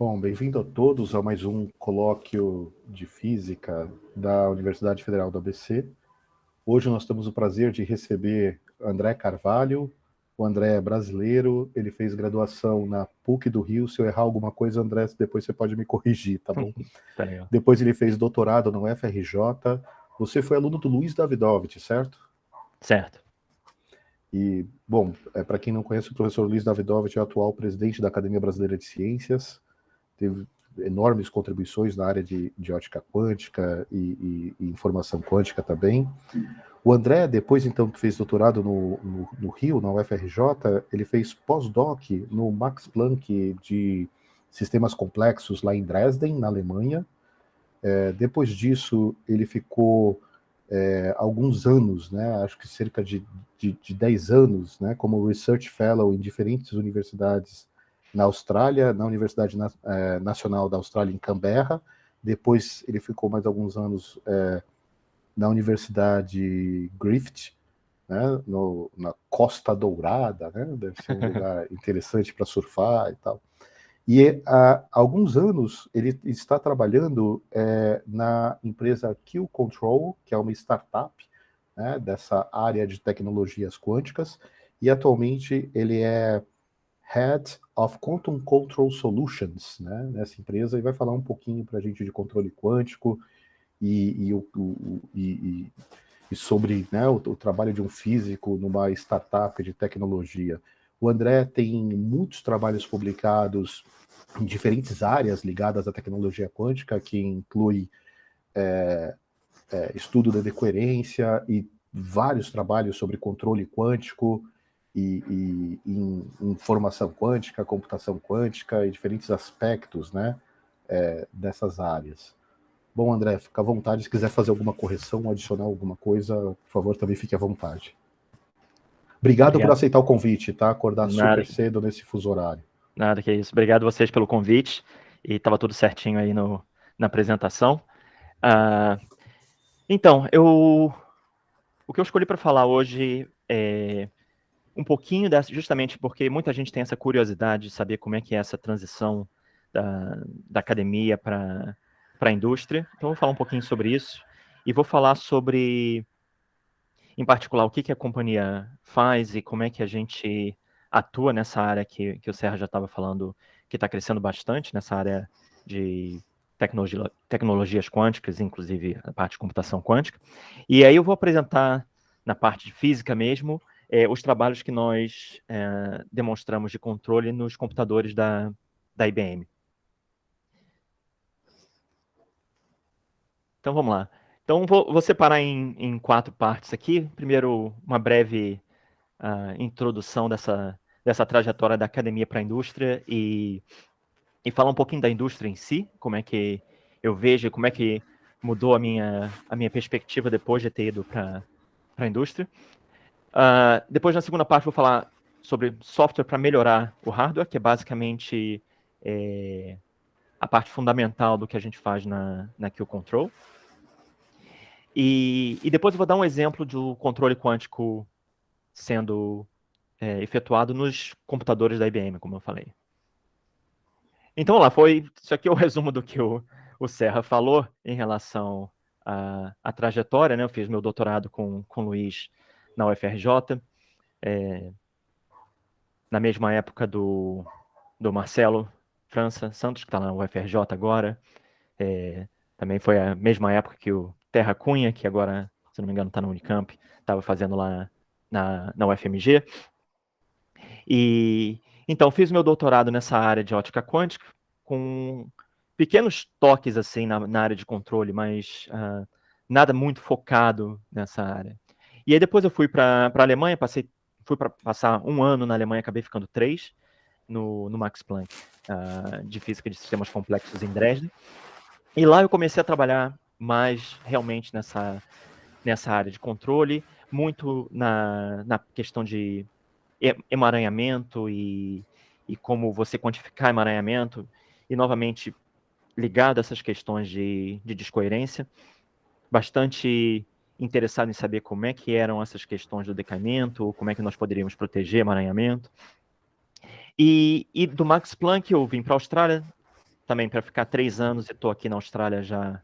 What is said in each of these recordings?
Bom, bem-vindo a todos a mais um colóquio de física da Universidade Federal do ABC. Hoje nós temos o prazer de receber André Carvalho. O André é brasileiro, ele fez graduação na PUC do Rio. Se eu errar alguma coisa, André, depois você pode me corrigir, tá bom? Tá legal. Depois ele fez doutorado no FRJ. Você foi aluno do Luiz Davidovich, certo? Certo. E, bom, para quem não conhece, o professor Luiz Davidovich é o atual presidente da Academia Brasileira de Ciências. Teve enormes contribuições na área de ótica quântica e informação quântica também. O André, depois então que fez doutorado no Rio, na UFRJ, ele fez pós-doc no Max Planck de sistemas complexos lá em Dresden, na Alemanha. Depois disso, ele ficou alguns anos, né, acho que cerca de 10 anos, né, como Research Fellow em diferentes universidades na Austrália, na Universidade Nacional da Austrália em Canberra. Depois ele ficou mais alguns anos na Universidade Griffith, né, na Costa Dourada, né, deve ser um lugar interessante para surfar e tal. E há alguns anos ele está trabalhando na empresa Q-Control, que é uma startup, né, dessa área de tecnologias quânticas, e atualmente ele é Head of Quantum Control Solutions, né, nessa empresa, e vai falar um pouquinho para a gente de controle quântico e sobre, né, o trabalho de um físico numa startup de tecnologia. O André tem muitos trabalhos publicados em diferentes áreas ligadas à tecnologia quântica, que inclui estudo da decoerência e vários trabalhos sobre controle quântico e informação quântica, computação quântica e diferentes aspectos, né, dessas áreas. Bom, André, fica à vontade. Se quiser fazer alguma correção, adicionar alguma coisa, por favor, também fique à vontade. Obrigado por aceitar o convite, tá? Acordar super cedo nesse fuso horário. Nada que isso. Obrigado a vocês pelo convite. E estava tudo certinho aí na apresentação. Então, o que eu escolhi para falar hoje é um pouquinho dessa, justamente porque muita gente tem essa curiosidade de saber como é que é essa transição da academia para a indústria. Então, eu vou falar um pouquinho sobre isso e vou falar sobre, em particular, o que a companhia faz e como é que a gente atua nessa área que o Serra já estava falando, que está crescendo bastante, nessa área de tecnologias quânticas, inclusive a parte de computação quântica. E aí eu vou apresentar, na parte de física mesmo, os trabalhos que nós demonstramos de controle nos computadores da IBM. Então, vamos lá. Então, vou separar em 4 partes aqui. Primeiro, uma breve introdução dessa trajetória da academia para a indústria e falar um pouquinho da indústria em si, como é que eu vejo, como é que mudou a minha perspectiva depois de ter ido para a indústria. Depois, na segunda parte, vou falar sobre software para melhorar o hardware, que é basicamente a parte fundamental do que a gente faz na Q-Control. E depois eu vou dar um exemplo do controle quântico sendo efetuado nos computadores da IBM, como eu falei. Então, lá, isso aqui é o resumo do que o Serra falou em relação à trajetória, né? Eu fiz meu doutorado com o Luiz na UFRJ, na mesma época do Marcelo França Santos, que está na UFRJ agora. Também foi a mesma época que o Terra Cunha, que agora, se não me engano, está na Unicamp, estava fazendo lá na UFMG. E então fiz meu doutorado nessa área de ótica quântica, com pequenos toques assim na área de controle, mas nada muito focado nessa área. E aí depois eu fui para a Alemanha, fui para passar 1 ano na Alemanha, acabei ficando 3 no Max Planck, de física de sistemas complexos em Dresden. E lá eu comecei a trabalhar mais realmente nessa área de controle, muito na questão de emaranhamento e como você quantificar emaranhamento, e novamente ligado a essas questões de descoerência, bastante interessado em saber como é que eram essas questões do decaimento, como é que nós poderíamos proteger emaranhamento. E do Max Planck eu vim para a Austrália, também para ficar 3 anos e estou aqui na Austrália já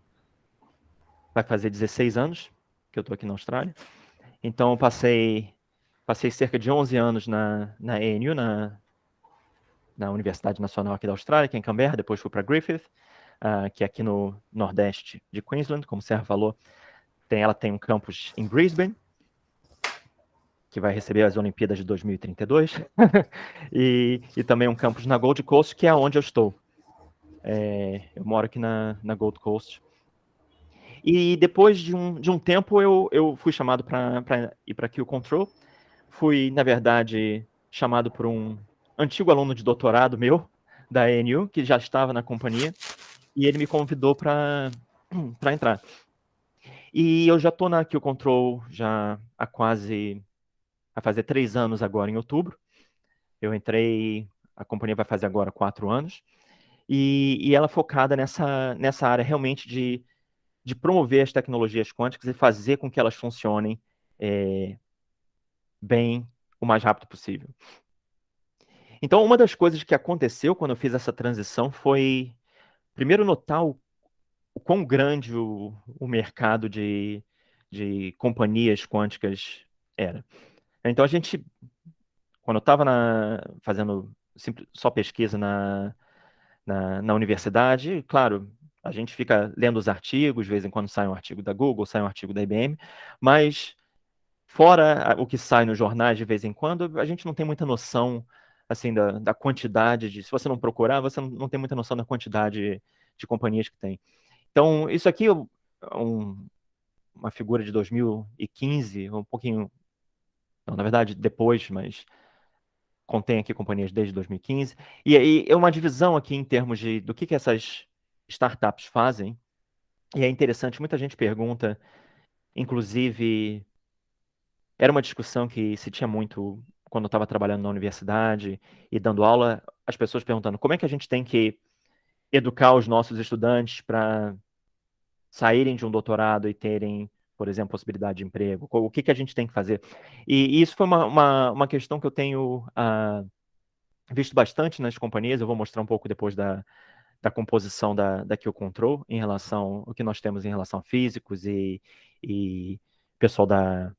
vai fazer 16 anos que eu estou aqui na Austrália. Então, eu passei cerca de 11 anos na ANU, na Universidade Nacional aqui da Austrália, que é em Canberra. Depois fui para Griffith, que é aqui no nordeste de Queensland, como o Serra falou. Ela tem um campus em Brisbane, que vai receber as Olimpíadas de 2032, e também um campus na Gold Coast, que é onde eu estou. Eu moro aqui na Gold Coast. E depois de um tempo, eu fui chamado para ir para Q Control. Fui, na verdade, chamado por um antigo aluno de doutorado meu, da ANU, que já estava na companhia, e ele me convidou para entrar. E eu já estou na Q Control já vai fazer 3 anos agora, em outubro. Eu entrei, a companhia vai fazer agora 4 anos, e ela é focada nessa área realmente de promover as tecnologias quânticas e fazer com que elas funcionem bem o mais rápido possível. Então, uma das coisas que aconteceu quando eu fiz essa transição foi, primeiro, notar o quão grande o mercado de companhias quânticas era. Então, quando eu estava fazendo só pesquisa na universidade, claro, a gente fica lendo os artigos, de vez em quando sai um artigo da Google, sai um artigo da IBM, mas fora o que sai nos jornais de vez em quando, a gente não tem muita noção assim da quantidade se você não procurar, você não tem muita noção da quantidade de companhias que tem. Então, isso aqui uma figura de 2015, um pouquinho, não, na verdade, depois, mas contém aqui companhias desde 2015. E aí é uma divisão aqui em termos do que essas startups fazem. E é interessante, muita gente pergunta, inclusive, era uma discussão que se tinha muito quando eu estava trabalhando na universidade e dando aula, as pessoas perguntando como é que a gente tem que educar os nossos estudantes para saírem de um doutorado e terem, por exemplo, possibilidade de emprego, o que a gente tem que fazer. E isso foi uma questão que eu tenho visto bastante nas companhias. Eu vou mostrar um pouco depois da composição da Q Control em relação ao que nós temos em relação a físicos e pessoal da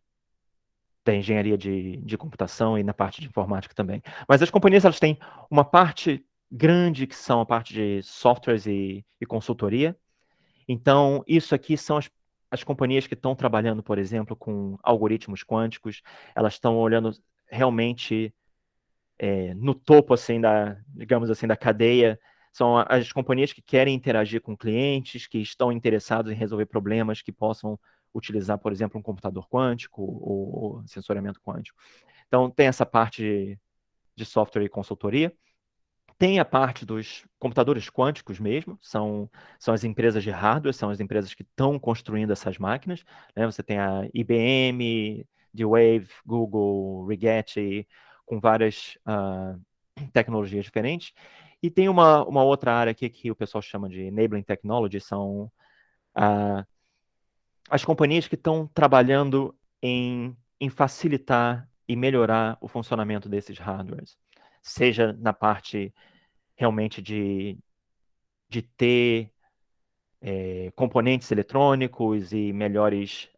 engenharia de computação e na parte de informática também. Mas as companhias, elas têm uma parte grande que são a parte de softwares e consultoria. Então, isso aqui são as companhias que estão trabalhando, por exemplo, com algoritmos quânticos. Elas estão olhando realmente no topo, assim, digamos assim, da cadeia. São as companhias que querem interagir com clientes, que estão interessados em resolver problemas que possam utilizar, por exemplo, um computador quântico ou sensoriamento quântico. Então, tem essa parte de software e consultoria. Tem a parte dos computadores quânticos mesmo, são as empresas de hardware, são as empresas que estão construindo essas máquinas, né? Você tem a IBM, D-Wave, Google, Rigetti, com várias tecnologias diferentes. E tem uma outra área aqui que o pessoal chama de Enabling Technology, são as companhias que estão trabalhando em facilitar e melhorar o funcionamento desses hardwares, seja na parte realmente de ter componentes eletrônicos e melhores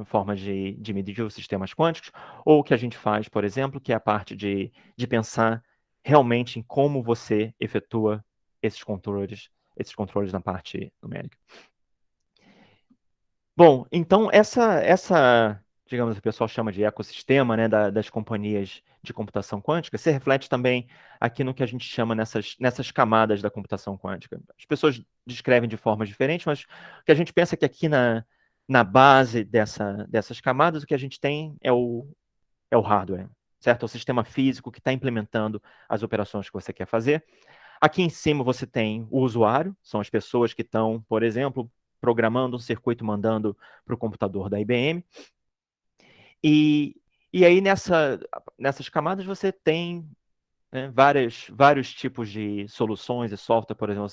formas de medir os sistemas quânticos, ou o que a gente faz, por exemplo, que é a parte de pensar realmente em como você efetua esses controles na parte numérica. Bom, então digamos, o pessoal chama de ecossistema, né, das companhias de computação quântica, se reflete também aqui no que a gente chama nessas camadas da computação quântica. As pessoas descrevem de formas diferentes, mas o que a gente pensa é que aqui na base dessas camadas, o que a gente tem é o hardware, certo? É o sistema físico que está implementando as operações que você quer fazer. Aqui em cima você tem o usuário, são as pessoas que estão, por exemplo, programando um circuito, mandando para o computador da IBM. E aí nessas camadas você tem, né, vários tipos de soluções e software. Por exemplo,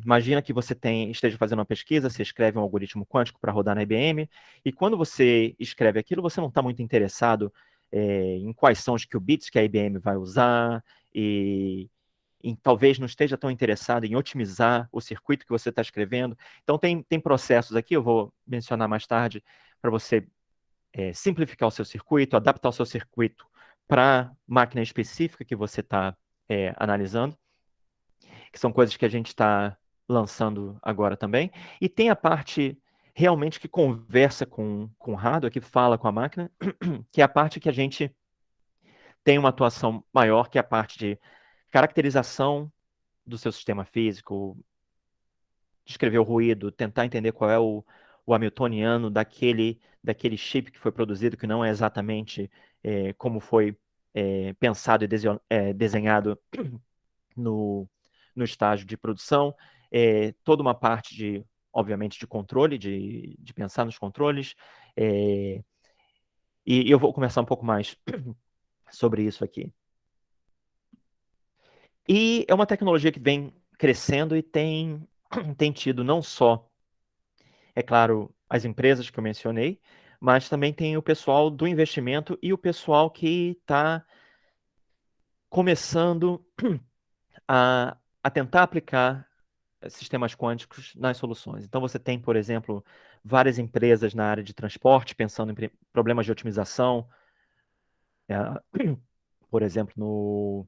imagina que você esteja fazendo uma pesquisa, você escreve um algoritmo quântico para rodar na IBM, e quando você escreve aquilo, você não está muito interessado em quais são os qubits que a IBM vai usar, e talvez não esteja tão interessado em otimizar o circuito que você está escrevendo. Então, tem processos aqui, eu vou mencionar mais tarde, para você simplificar o seu circuito, adaptar o seu circuito para a máquina específica que você está analisando, que são coisas que a gente está lançando agora também. E tem a parte realmente que conversa com o hardware, que fala com a máquina, que é a parte que a gente tem uma atuação maior, que é a parte de caracterização do seu sistema físico, descrever o ruído, tentar entender qual é o hamiltoniano daquele chip que foi produzido, que não é exatamente como foi pensado e desenhado no estágio de produção. Toda uma parte obviamente, de controle, de pensar nos controles. E eu vou conversar um pouco mais sobre isso aqui. E é uma tecnologia que vem crescendo e tem tido não só, é claro, as empresas que eu mencionei, mas também tem o pessoal do investimento e o pessoal que está começando a tentar aplicar sistemas quânticos nas soluções. Então, você tem, por exemplo, várias empresas na área de transporte pensando em problemas de otimização, por exemplo, no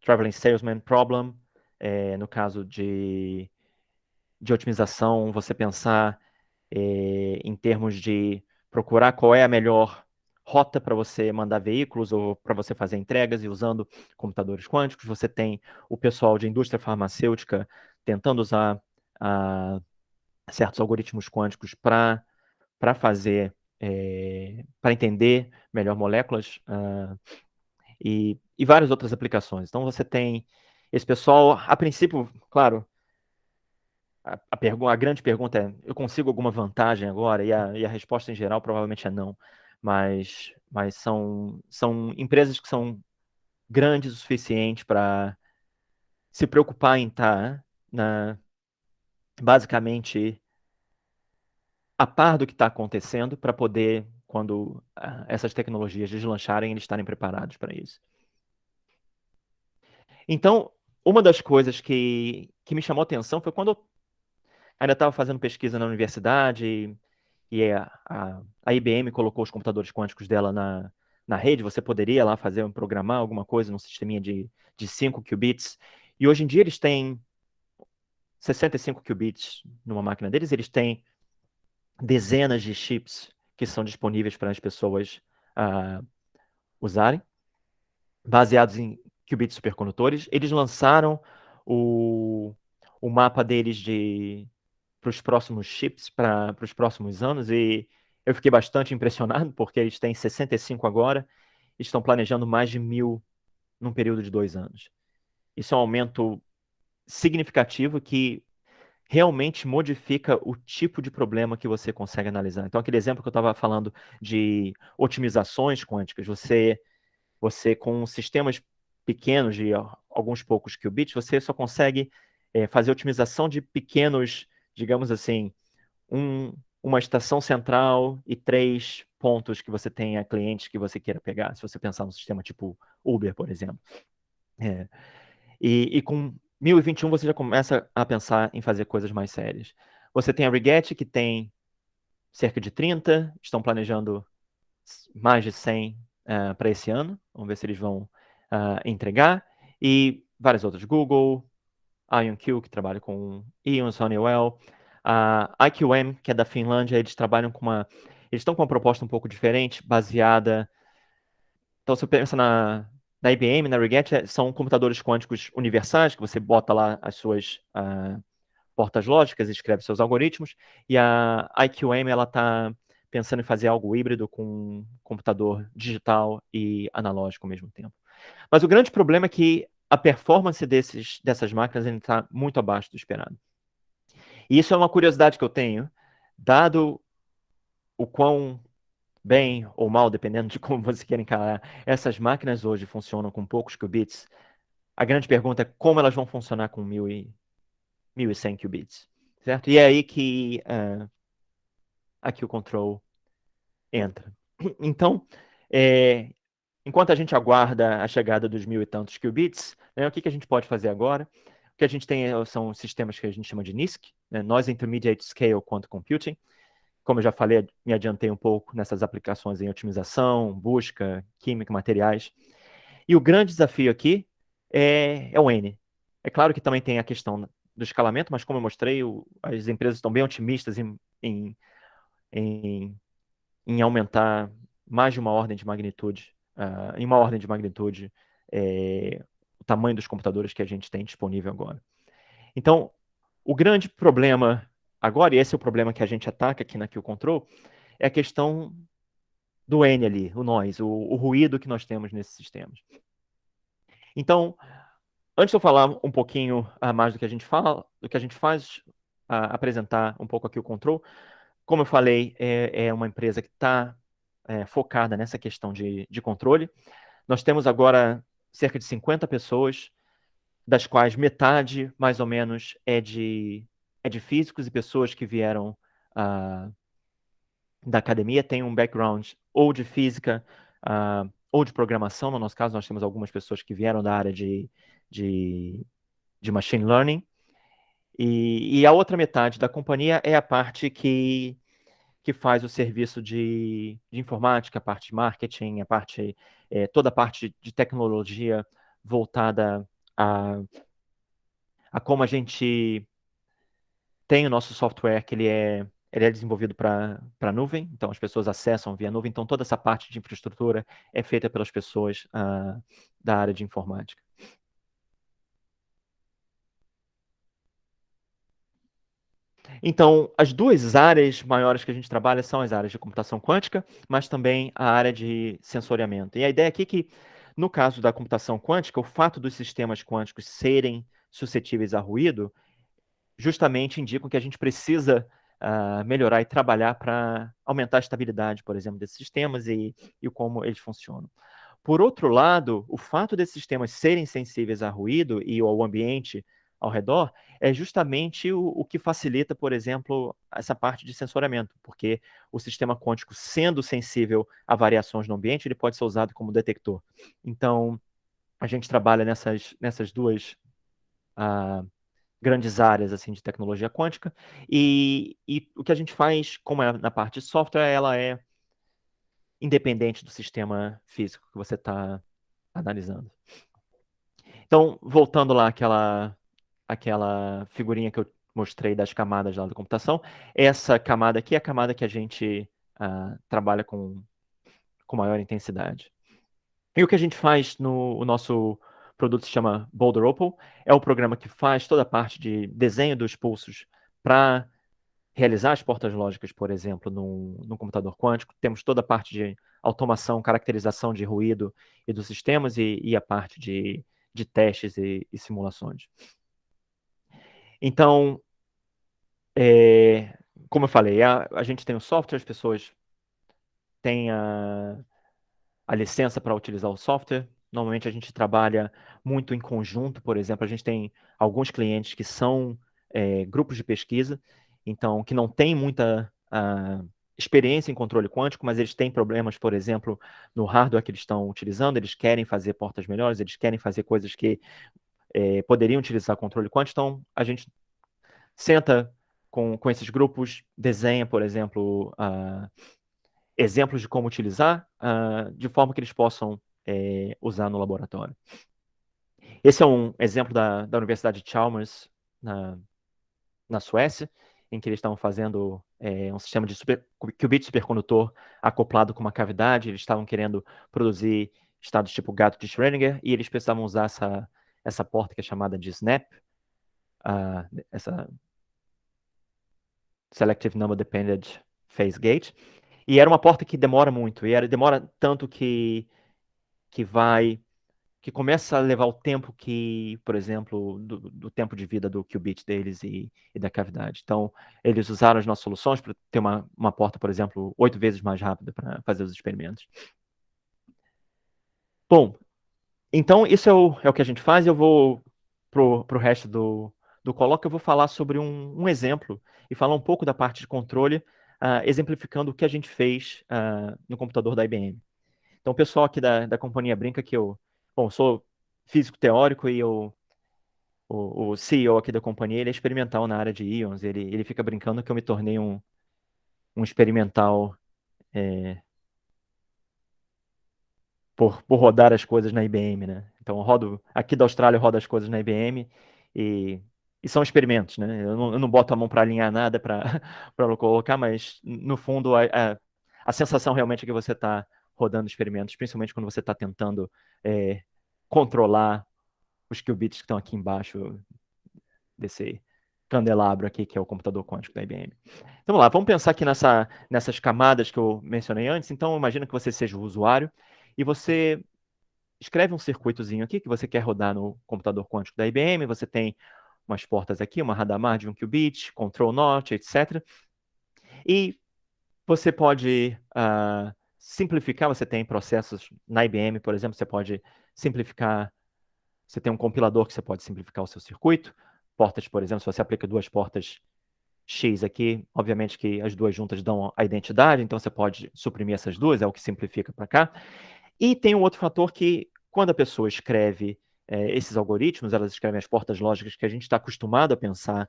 Traveling Salesman Problem, no caso de otimização, você pensar em termos de procurar qual é a melhor rota para você mandar veículos ou para você fazer entregas e usando computadores quânticos. Você tem o pessoal de indústria farmacêutica tentando usar certos algoritmos quânticos para fazer, para entender melhor moléculas e várias outras aplicações. Então você tem esse pessoal, a princípio, claro, a grande pergunta é: eu consigo alguma vantagem agora? E a resposta em geral provavelmente é não. Mas são empresas que são grandes o suficiente para se preocupar em estar basicamente a par do que está acontecendo para poder, quando essas tecnologias deslancharem, eles estarem preparados para isso. Então, uma das coisas que me chamou a atenção foi quando eu ainda estava fazendo pesquisa na universidade e a IBM colocou os computadores quânticos dela na rede. Você poderia lá programar alguma coisa num sisteminha de 5 qubits. E hoje em dia eles têm 65 qubits numa máquina deles. Eles têm dezenas de chips que são disponíveis para as pessoas usarem, baseados em qubits supercondutores. Eles lançaram o mapa deles para os próximos chips, para os próximos anos, e eu fiquei bastante impressionado, porque eles têm 65 agora, e estão planejando mais de 1.000 num período de 2 anos. Isso é um aumento significativo que realmente modifica o tipo de problema que você consegue analisar. Então, aquele exemplo que eu estava falando de otimizações quânticas, você com sistemas pequenos de alguns poucos qubits, você só consegue fazer otimização de pequenos, digamos assim, uma estação central e 3 pontos que você tenha clientes que você queira pegar, se você pensar num sistema tipo Uber, por exemplo. E com 1021 você já começa a pensar em fazer coisas mais sérias. Você tem a Rigetti, que tem cerca de 30, estão planejando mais de 100 para esse ano. Vamos ver se eles vão entregar. E várias outras. Google, IonQ, que trabalha com Ions, Honeywell, a IQM, que é da Finlândia, eles trabalham eles estão com uma proposta um pouco diferente, baseada. Então, se você pensa na IBM, na Rigetti, são computadores quânticos universais, que você bota lá as suas portas lógicas e escreve seus algoritmos, e a IQM, ela está pensando em fazer algo híbrido com computador digital e analógico ao mesmo tempo. Mas o grande problema é que a performance dessas máquinas está muito abaixo do esperado. E isso é uma curiosidade que eu tenho, dado o quão bem ou mal, dependendo de como você quer encarar, essas máquinas hoje funcionam com poucos qubits. A grande pergunta é como elas vão funcionar com 1.100 qubits, certo? E é aí que aqui o control entra. Então, enquanto a gente aguarda a chegada dos 1.000 e tantos qubits, né, o que a gente pode fazer agora? O que a gente tem são sistemas que a gente chama de NISQ, né, Noise Intermediate Scale Quantum Computing. Como eu já falei, me adiantei um pouco nessas aplicações em otimização, busca, química, materiais. E o grande desafio aqui é o N. É claro que também tem a questão do escalamento, mas como eu mostrei, as empresas estão bem otimistas em aumentar mais de uma ordem de magnitude, em uma ordem de magnitude, o tamanho dos computadores que a gente tem disponível agora. Então, o grande problema agora, e esse é o problema que a gente ataca aqui na Q-Control, é a questão do N ali, o noise, o ruído que nós temos nesses sistemas. Então, antes de eu falar um pouquinho mais do que a gente fala, do que a gente faz, apresentar um pouco aqui o Control, como eu falei, é uma empresa que está focada nessa questão de controle. Nós temos agora cerca de 50 pessoas, das quais metade, mais ou menos, é de físicos e pessoas que vieram da academia, têm um background ou de física ou de programação. No nosso caso, nós temos algumas pessoas que vieram da área de machine learning. E a outra metade da companhia é a parte que faz o serviço de informática, a parte de marketing, toda a parte de tecnologia voltada a como a gente tem o nosso software, que ele é desenvolvido para a nuvem, então as pessoas acessam via nuvem, então toda essa parte de infraestrutura é feita pelas pessoas da área de informática. Então, as duas áreas maiores que a gente trabalha são as áreas de computação quântica, mas também a área de sensoriamento. E a ideia aqui é que, no caso da computação quântica, o fato dos sistemas quânticos serem suscetíveis a ruído justamente indicam que a gente precisa melhorar e trabalhar para aumentar a estabilidade, por exemplo, desses sistemas e como eles funcionam. Por outro lado, o fato desses sistemas serem sensíveis a ruído e ao ambiente ao redor é justamente o que facilita, por exemplo, essa parte de sensoriamento, porque o sistema quântico, sendo sensível a variações no ambiente, ele pode ser usado como detector. Então, a gente trabalha nessas duas grandes áreas assim de tecnologia quântica, e o que a gente faz, como é na parte de software, ela é independente do sistema físico que você está analisando. Então, voltando lá àquela figurinha que eu mostrei das camadas lá da computação, essa camada aqui é a camada que a gente trabalha com maior intensidade. E o que a gente faz o nosso produto se chama Boulder Opal, é o programa que faz toda a parte de desenho dos pulsos para realizar as portas lógicas, por exemplo, num computador quântico. Temos toda a parte de automação, caracterização de ruído e dos sistemas e a parte de testes e simulações. Então, como eu falei, a gente tem o software, as pessoas têm a licença para utilizar o software. Normalmente a gente trabalha muito em conjunto, por exemplo, a gente tem alguns clientes que são grupos de pesquisa, então que não têm muita experiência em controle quântico, mas eles têm problemas, por exemplo, no hardware que eles estão utilizando, eles querem fazer portas melhores, eles querem fazer coisas que poderiam utilizar controle quântico, então a gente senta com esses grupos, desenha, por exemplo, exemplos de como utilizar, de forma que eles possam usar no laboratório. Esse é um exemplo da Universidade de Chalmers, na Suécia, em que eles estavam fazendo um sistema de qubit supercondutor acoplado com uma cavidade. Eles estavam querendo produzir estados tipo gato de Schrödinger, e eles precisavam usar essa porta que é chamada de SNAP, essa Selective Number Dependent Phase Gate, e era uma porta que demora muito, e demora tanto que começa a levar o tempo por exemplo, do tempo de vida do qubit deles e da cavidade. Então, eles usaram as nossas soluções para ter uma porta, por exemplo, 8 vezes mais rápida para fazer os experimentos. Bom, então isso é o que a gente faz. Eu vou pro resto do colóquio, eu vou falar sobre um exemplo e falar um pouco da parte de controle, exemplificando o que a gente fez no computador da IBM. Então, o pessoal aqui da companhia brinca que eu sou físico teórico e o CEO aqui da companhia, ele é experimental na área de íons. Ele fica brincando que eu me tornei um experimental por rodar as coisas na IBM, né? Então, eu rodo aqui da Austrália, eu rodo as coisas na IBM e são experimentos, né? Eu não boto a mão para alinhar nada para colocar, mas no fundo a sensação realmente é que você está rodando experimentos, principalmente quando você está tentando controlar os qubits que estão aqui embaixo desse candelabro aqui, que é o computador quântico da IBM. Então, vamos lá, vamos pensar aqui nessas camadas que eu mencionei antes. Então, imagina que você seja o usuário e você escreve um circuitozinho aqui que você quer rodar no computador quântico da IBM. Você tem umas portas aqui, uma Hadamard de 1 qubit, control notch, etc. E você pode simplificar, você tem processos na IBM, por exemplo, você pode simplificar, você tem um compilador que você pode simplificar o seu circuito. Portas, por exemplo, se você aplica 2 portas X aqui, obviamente que as 2 juntas dão a identidade, então você pode suprimir essas 2, é o que simplifica para cá. E tem um outro fator que, quando a pessoa escreve esses algoritmos, elas escrevem as portas lógicas que a gente está acostumado a pensar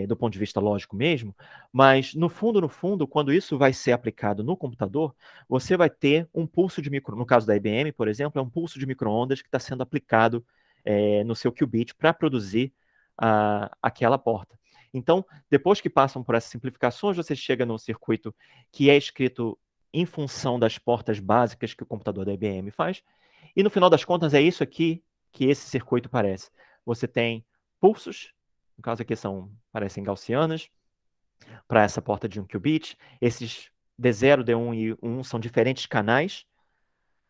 do ponto de vista lógico mesmo, mas no fundo, quando isso vai ser aplicado no computador, você vai ter um pulso de no caso da IBM, por exemplo, é um pulso de micro-ondas que está sendo aplicado no seu qubit para produzir aquela porta. Então, depois que passam por essas simplificações, você chega num circuito que é escrito em função das portas básicas que o computador da IBM faz. E no final das contas é isso aqui que esse circuito parece. Você tem pulsos, no caso aqui parecem gaussianas, para essa porta de 1 qubit. Esses D0, D1 e 1 são diferentes canais.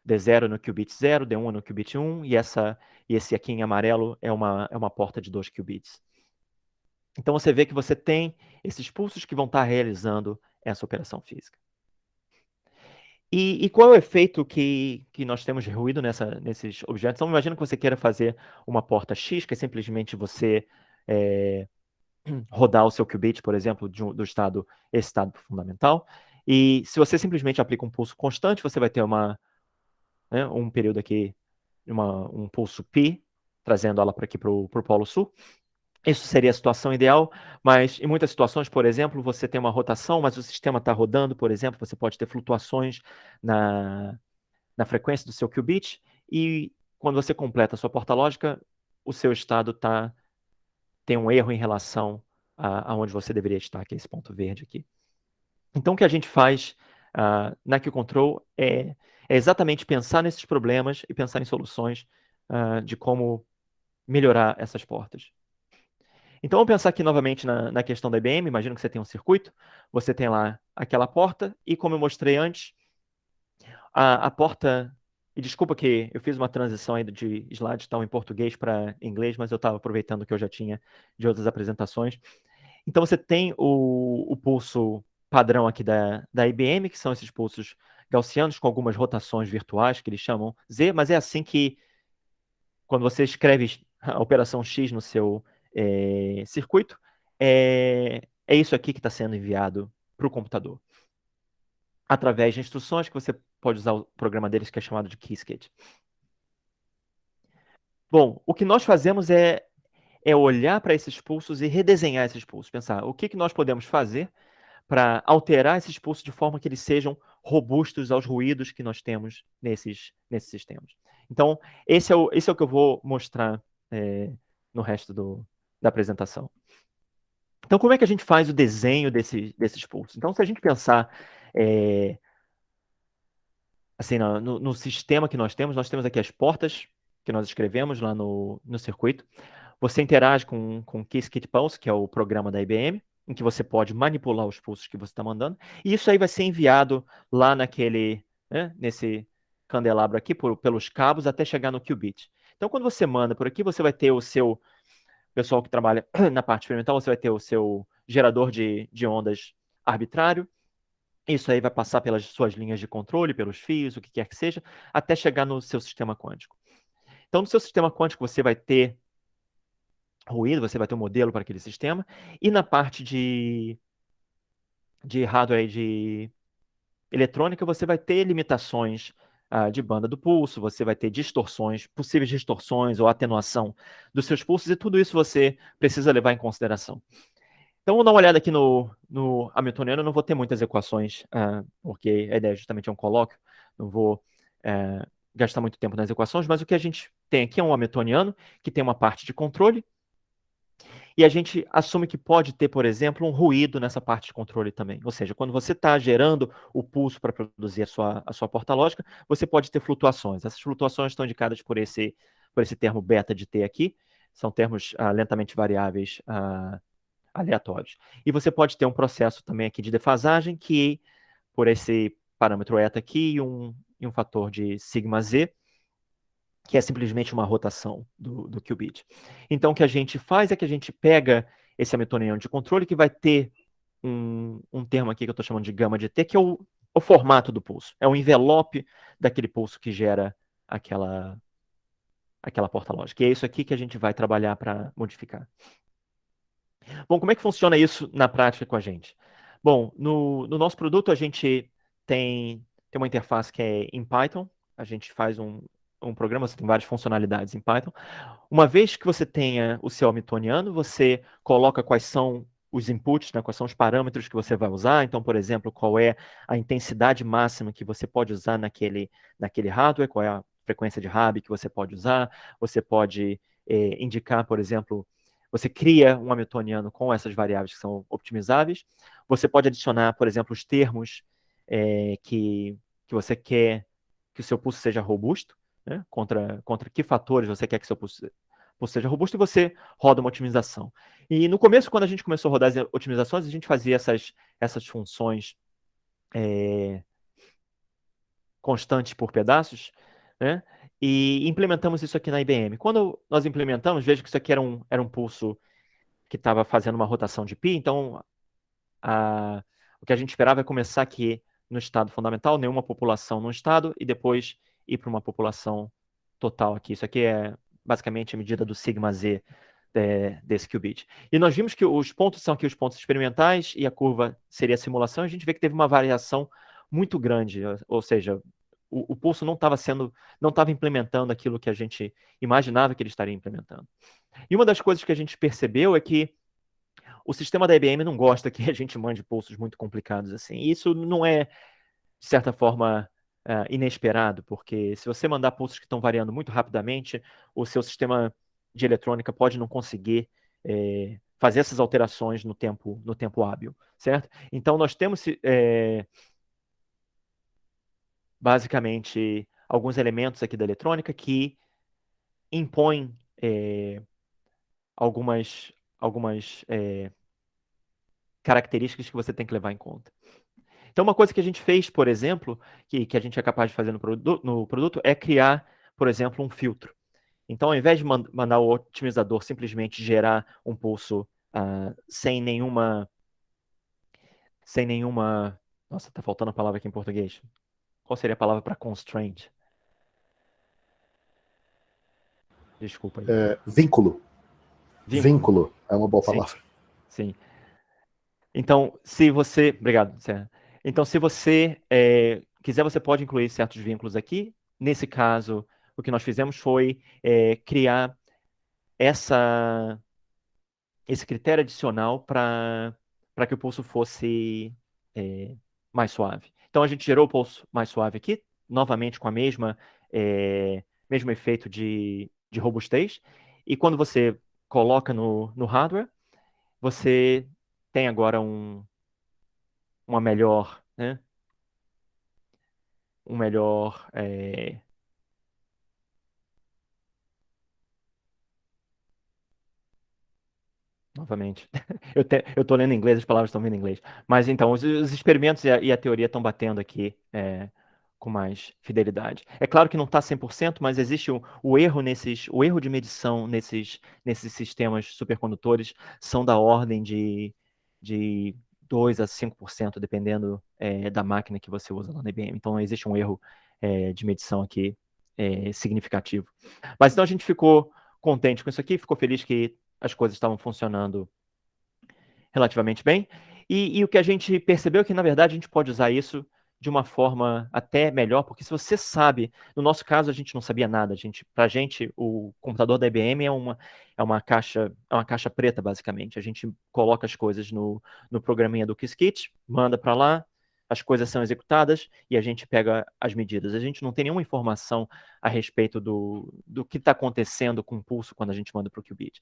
D0 no qubit 0, D1 no qubit 1, e esse aqui em amarelo é uma porta de 2 qubits. Então você vê que você tem esses pulsos que vão estar realizando essa operação física. E qual é o efeito que nós temos de ruído nesses objetos? Então, imagina que você queira fazer uma porta X, que é simplesmente você rodar o seu qubit, por exemplo, do estado fundamental. E se você simplesmente aplica um pulso constante, você vai ter um período aqui, um pulso π, trazendo ela para aqui para o polo sul. Isso seria a situação ideal, mas em muitas situações, por exemplo, você tem uma rotação, mas o sistema está rodando, por exemplo, você pode ter flutuações na frequência do seu qubit, e quando você completa a sua porta lógica, o seu estado tem um erro em relação a onde você deveria estar, que é esse ponto verde aqui. Então, o que a gente faz na Q-Control é exatamente pensar nesses problemas e pensar em soluções de como melhorar essas portas. Então, vamos pensar aqui novamente na questão da IBM. Imagina que você tem um circuito, você tem lá aquela porta, e como eu mostrei antes, a porta... E desculpa que eu fiz uma transição aí de slide em português para inglês, mas eu estava aproveitando que eu já tinha de outras apresentações. Então, você tem o pulso padrão aqui da IBM, que são esses pulsos gaussianos com algumas rotações virtuais, que eles chamam Z, mas é assim que, quando você escreve a operação X no seu circuito, é isso aqui que está sendo enviado para o computador, através de instruções que você pode usar o programa deles, que é chamado de Qiskit. Bom, o que nós fazemos é olhar para esses pulsos e redesenhar esses pulsos, pensar o que nós podemos fazer para alterar esses pulsos de forma que eles sejam robustos aos ruídos que nós temos nesses sistemas. Então, esse é o que eu vou mostrar no resto da apresentação. Então, como é que a gente faz o desenho desses pulsos? Então, se a gente pensar assim, no sistema que nós temos aqui as portas que nós escrevemos lá no circuito. Você interage com o Qiskit Pulse, que é o programa da IBM, em que você pode manipular os pulsos que você está mandando, e isso aí vai ser enviado lá nesse candelabro aqui, pelos cabos, até chegar no qubit. Então, quando você manda por aqui, você vai ter o seu pessoal que trabalha na parte experimental, você vai ter o seu gerador de ondas arbitrário. Isso aí vai passar pelas suas linhas de controle, pelos fios, o que quer que seja, até chegar no seu sistema quântico. Então, no seu sistema quântico, você vai ter ruído, você vai ter um modelo para aquele sistema, e na parte de hardware e de eletrônica, você vai ter limitações de banda do pulso, você vai ter distorções, possíveis distorções ou atenuação dos seus pulsos, e tudo isso você precisa levar em consideração. Então, vamos dar uma olhada aqui no hamiltoniano. Eu não vou ter muitas equações, porque a ideia justamente é um colóquio, não vou gastar muito tempo nas equações, mas o que a gente tem aqui é um hamiltoniano que tem uma parte de controle, e a gente assume que pode ter, por exemplo, um ruído nessa parte de controle também. Ou seja, quando você está gerando o pulso para produzir a sua porta lógica, você pode ter flutuações. Essas flutuações estão indicadas por esse termo beta de t aqui, são termos lentamente variáveis aleatórios. E você pode ter um processo também aqui de defasagem, que por esse parâmetro eta aqui e um fator de sigma z, que é simplesmente uma rotação do qubit. Então, o que a gente faz é que a gente pega esse hamiltoniano de controle, que vai ter um termo aqui que eu estou chamando de gama de t, que é o formato do pulso. É o envelope daquele pulso que gera aquela porta lógica. E é isso aqui que a gente vai trabalhar para modificar. Bom, como é que funciona isso na prática com a gente? Bom, no nosso produto a gente tem uma interface que é em Python. A gente faz um programa, você tem várias funcionalidades em Python. Uma vez que você tenha o seu hamiltoniano, você coloca quais são os inputs, né, quais são os parâmetros que você vai usar. Então, por exemplo, qual é a intensidade máxima que você pode usar naquele hardware, qual é a frequência de RAB que você pode usar. Você pode indicar, por exemplo, você cria um hamiltoniano com essas variáveis que são optimizáveis. Você pode adicionar, por exemplo, os termos que você quer que o seu pulso seja robusto, né? Contra que fatores você quer que o seu pulso seja robusto, e você roda uma otimização. E no começo, quando a gente começou a rodar as otimizações, a gente fazia essas funções constantes por pedaços, né? E implementamos isso aqui na IBM. Quando nós implementamos, veja que isso aqui era um pulso que estava fazendo uma rotação de π, então o que a gente esperava é começar aqui no estado fundamental, nenhuma população num estado, e depois ir para uma população total aqui. Isso aqui é basicamente a medida do sigma z desse qubit. E nós vimos que os pontos são aqui os pontos experimentais, e a curva seria a simulação, e a gente vê que teve uma variação muito grande, ou seja, o pulso não estava implementando aquilo que a gente imaginava que ele estaria implementando. E uma das coisas que a gente percebeu é que o sistema da IBM não gosta que a gente mande pulsos muito complicados assim. E isso não é, de certa forma, inesperado, porque se você mandar pulsos que estão variando muito rapidamente, o seu sistema de eletrônica pode não conseguir fazer essas alterações no tempo hábil, certo? Então, nós temos basicamente alguns elementos aqui da eletrônica que impõem algumas características que você tem que levar em conta. Então, uma coisa que a gente fez, por exemplo, que a gente é capaz de fazer no produto é criar, por exemplo, um filtro. Então, ao invés de mandar o otimizador simplesmente gerar um pulso sem nenhuma... Nossa, tá faltando a palavra aqui em português. Qual seria a palavra para constraint? Desculpa aí. Vínculo. Vínculo é uma boa palavra. Sim. Então, se você... Obrigado, Serra. Então, se você quiser, você pode incluir certos vínculos aqui. Nesse caso, o que nós fizemos foi criar esse critério adicional para que o pulso fosse mais suave. Então, a gente gerou o pulso mais suave aqui, novamente com a mesmo efeito de robustez. E quando você coloca no hardware, você tem agora uma melhor, né? Novamente, eu estou lendo em inglês, as palavras estão vindo em inglês. Mas então, os experimentos e a teoria estão batendo aqui com mais fidelidade. É claro que não está 100%, mas existe o erro de medição nesses sistemas supercondutores são da ordem de 2 a 5%, dependendo da máquina que você usa lá na IBM. Então, existe um erro de medição aqui significativo. Mas então a gente ficou contente com isso aqui, ficou feliz que as coisas estavam funcionando relativamente bem. E o que a gente percebeu é que, na verdade, a gente pode usar isso de uma forma até melhor, porque se você sabe, no nosso caso a gente não sabia nada, pra gente o computador da IBM é uma caixa preta basicamente. A gente coloca as coisas no programinha do Qiskit, manda para lá, as coisas são executadas e a gente pega as medidas. A gente não tem nenhuma informação a respeito do que está acontecendo com o pulso quando a gente manda para o Qubit.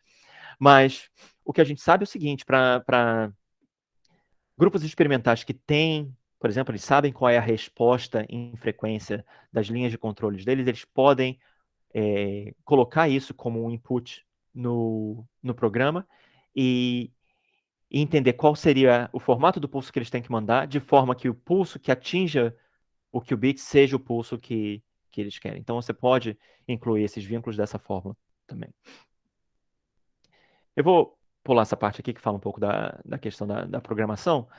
Mas o que a gente sabe é o seguinte, para grupos experimentais que têm, por exemplo, eles sabem qual é a resposta em frequência das linhas de controles deles, eles podem colocar isso como um input no programa e entender qual seria o formato do pulso que eles têm que mandar, de forma que o pulso que atinja o qubit seja o pulso que eles querem. Então, você pode incluir esses vínculos dessa forma também. Eu vou pular essa parte aqui que fala um pouco da questão da programação,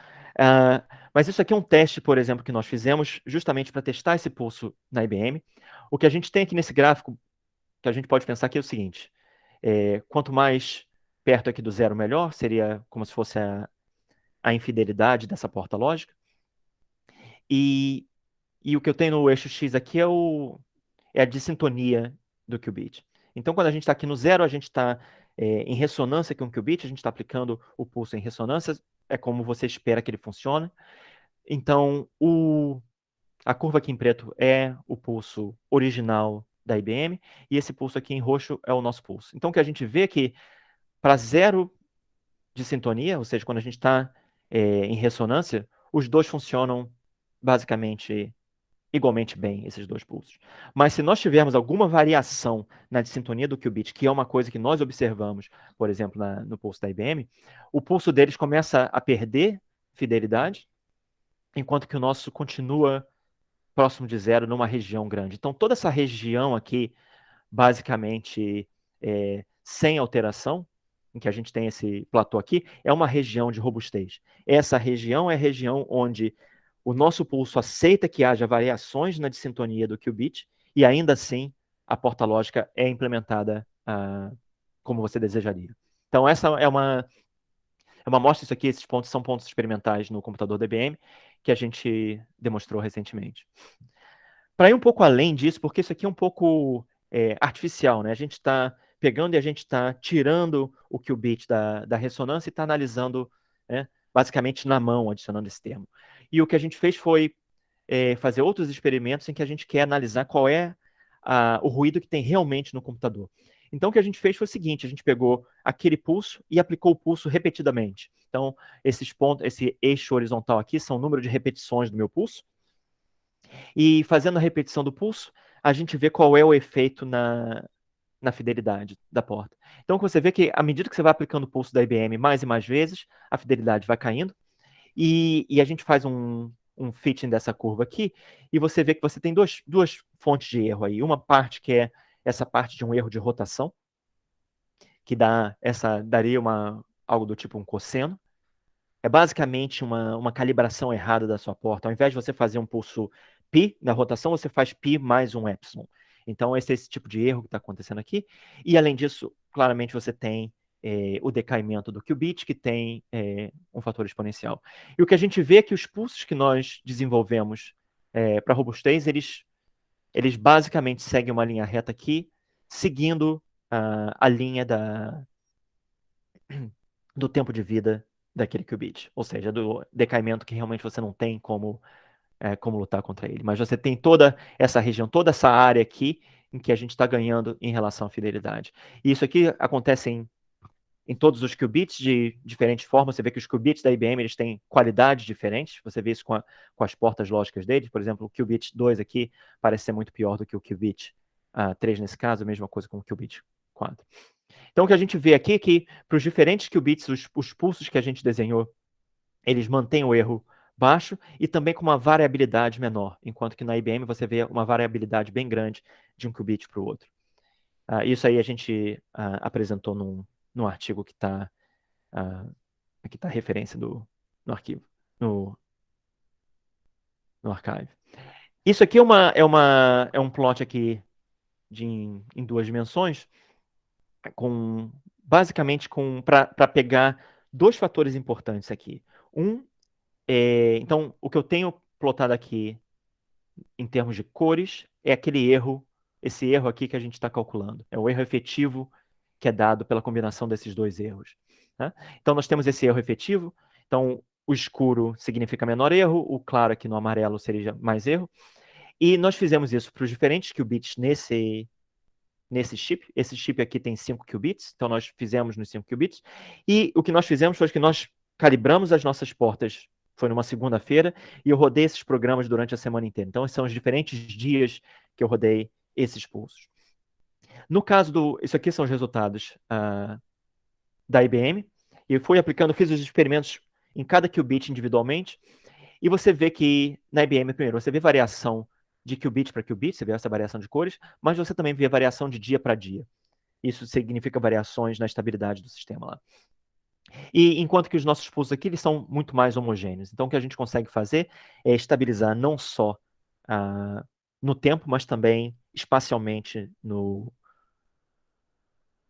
mas isso aqui é um teste, por exemplo, que nós fizemos justamente para testar esse pulso na IBM. O que a gente tem aqui nesse gráfico, que a gente pode pensar aqui é o seguinte, quanto mais perto aqui do zero, melhor, seria como se fosse a infidelidade dessa porta lógica. E o que eu tenho no eixo X aqui é a dissintonia do qubit. Então, quando a gente está aqui no zero, a gente está em ressonância com o qubit, a gente está aplicando o pulso em ressonância, é como você espera que ele funcione. Então, a curva aqui em preto é o pulso original da IBM, e esse pulso aqui em roxo é o nosso pulso. Então, o que a gente vê é que para zero de sintonia, ou seja, quando a gente está em ressonância, os dois funcionam basicamente igualmente bem, esses dois pulsos. Mas se nós tivermos alguma variação na dissintonia do qubit, que é uma coisa que nós observamos, por exemplo, no pulso da IBM, o pulso deles começa a perder fidelidade, enquanto que o nosso continua próximo de zero numa região grande. Então, toda essa região aqui, basicamente, sem alteração, em que a gente tem esse platô aqui, é uma região de robustez. Essa região é a região onde o nosso pulso aceita que haja variações na dissintonia do qubit e ainda assim a porta lógica é implementada como você desejaria. Então essa é uma amostra, isso aqui, esses pontos são pontos experimentais no computador da IBM que a gente demonstrou recentemente. Para ir um pouco além disso, porque isso aqui é um pouco artificial, né? A gente está pegando e a gente está tirando o qubit da ressonância e está analisando, né, basicamente na mão, adicionando esse termo. E o que a gente fez foi fazer outros experimentos em que a gente quer analisar qual é o ruído que tem realmente no computador. Então, o que a gente fez foi o seguinte, a gente pegou aquele pulso e aplicou o pulso repetidamente. Então, esses pontos, esse eixo horizontal aqui são o número de repetições do meu pulso. E fazendo a repetição do pulso, a gente vê qual é o efeito na fidelidade da porta. Então, você vê que à medida que você vai aplicando o pulso da IBM mais e mais vezes, a fidelidade vai caindo. E a gente faz um fitting dessa curva aqui, e você vê que você tem duas fontes de erro aí. Uma parte que é essa parte de um erro de rotação, que daria algo do tipo um cosseno. É basicamente uma calibração errada da sua porta. Ao invés de você fazer um pulso π na rotação, você faz π mais um epsilon. Então, esse é esse tipo de erro que está acontecendo aqui. E, além disso, claramente você tem o decaimento do qubit, que tem um fator exponencial. E o que a gente vê é que os pulsos que nós desenvolvemos para robustez, eles basicamente seguem uma linha reta aqui, seguindo a linha do tempo de vida daquele qubit, ou seja, do decaimento que realmente você não tem como lutar contra ele. Mas você tem toda essa região, toda essa área aqui em que a gente está ganhando em relação à fidelidade. E isso aqui acontece em todos os qubits de diferentes formas. Você vê que os qubits da IBM eles têm qualidades diferentes. Você vê isso com as portas lógicas deles. Por exemplo, o qubit 2 aqui parece ser muito pior do que o qubit 3 nesse caso, a mesma coisa com o qubit 4. Então, o que a gente vê aqui é que, para os diferentes qubits, os pulsos que a gente desenhou, eles mantêm o erro baixo e também com uma variabilidade menor, enquanto que na IBM você vê uma variabilidade bem grande de um qubit para o outro. Isso aí a gente apresentou num artigo que está aqui está a referência no arquivo, no archive. Isso aqui é um plot aqui em duas dimensões, basicamente para pegar dois fatores importantes aqui. Então, o que eu tenho plotado aqui em termos de cores é aquele erro, esse erro aqui que a gente está calculando. É o erro efetivo que é dado pela combinação desses dois erros. Tá? Então, nós temos esse erro efetivo. Então, o escuro significa menor erro, o claro aqui no amarelo seria mais erro. E nós fizemos isso para os diferentes qubits nesse chip. Esse chip aqui tem 5 qubits, então nós fizemos nos 5 qubits. E o que nós fizemos foi que nós calibramos as nossas portas, foi numa segunda-feira, e eu rodei esses programas durante a semana inteira. Então, esses são os diferentes dias que eu rodei esses pulsos. No caso isso aqui são os resultados da IBM, e eu fui aplicando, fiz os experimentos em cada qubit individualmente, e você vê que na IBM, primeiro, você vê variação de qubit para qubit, você vê essa variação de cores, mas você também vê variação de dia para dia. Isso significa variações na estabilidade do sistema lá. E enquanto que os nossos pulsos aqui eles são muito mais homogêneos. Então, o que a gente consegue fazer é estabilizar não só no tempo, mas também espacialmente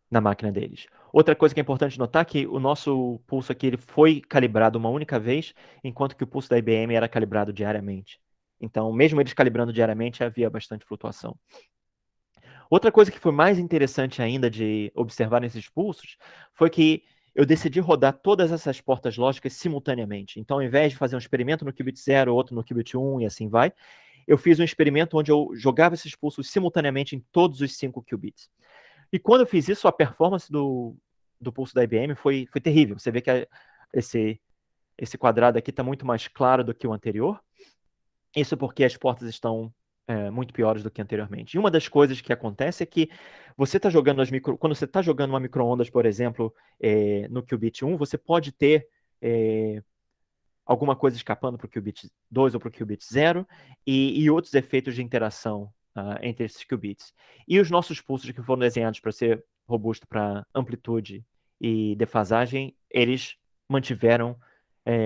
na máquina deles. Outra coisa que é importante notar é que o nosso pulso aqui ele foi calibrado uma única vez, enquanto que o pulso da IBM era calibrado diariamente. Então, mesmo eles calibrando diariamente, havia bastante flutuação. Outra coisa que foi mais interessante ainda de observar nesses pulsos foi que eu decidi rodar todas essas portas lógicas simultaneamente. Então, ao invés de fazer um experimento no qubit 0, outro no qubit 1 e assim vai, eu fiz um experimento onde eu jogava esses pulsos simultaneamente em todos os 5 qubits. E quando eu fiz isso, a performance do pulso da IBM foi terrível. Você vê que esse quadrado aqui está muito mais claro do que o anterior. Isso porque as portas estão muito piores do que anteriormente. E uma das coisas que acontece é que você está jogando quando você está jogando uma micro-ondas, por exemplo, no qubit 1, você pode ter alguma coisa escapando para o qubit 2 ou para o qubit 0 e outros efeitos de interação entre esses qubits. E os nossos pulsos que foram desenhados para ser robusto para amplitude e defasagem, eles mantiveram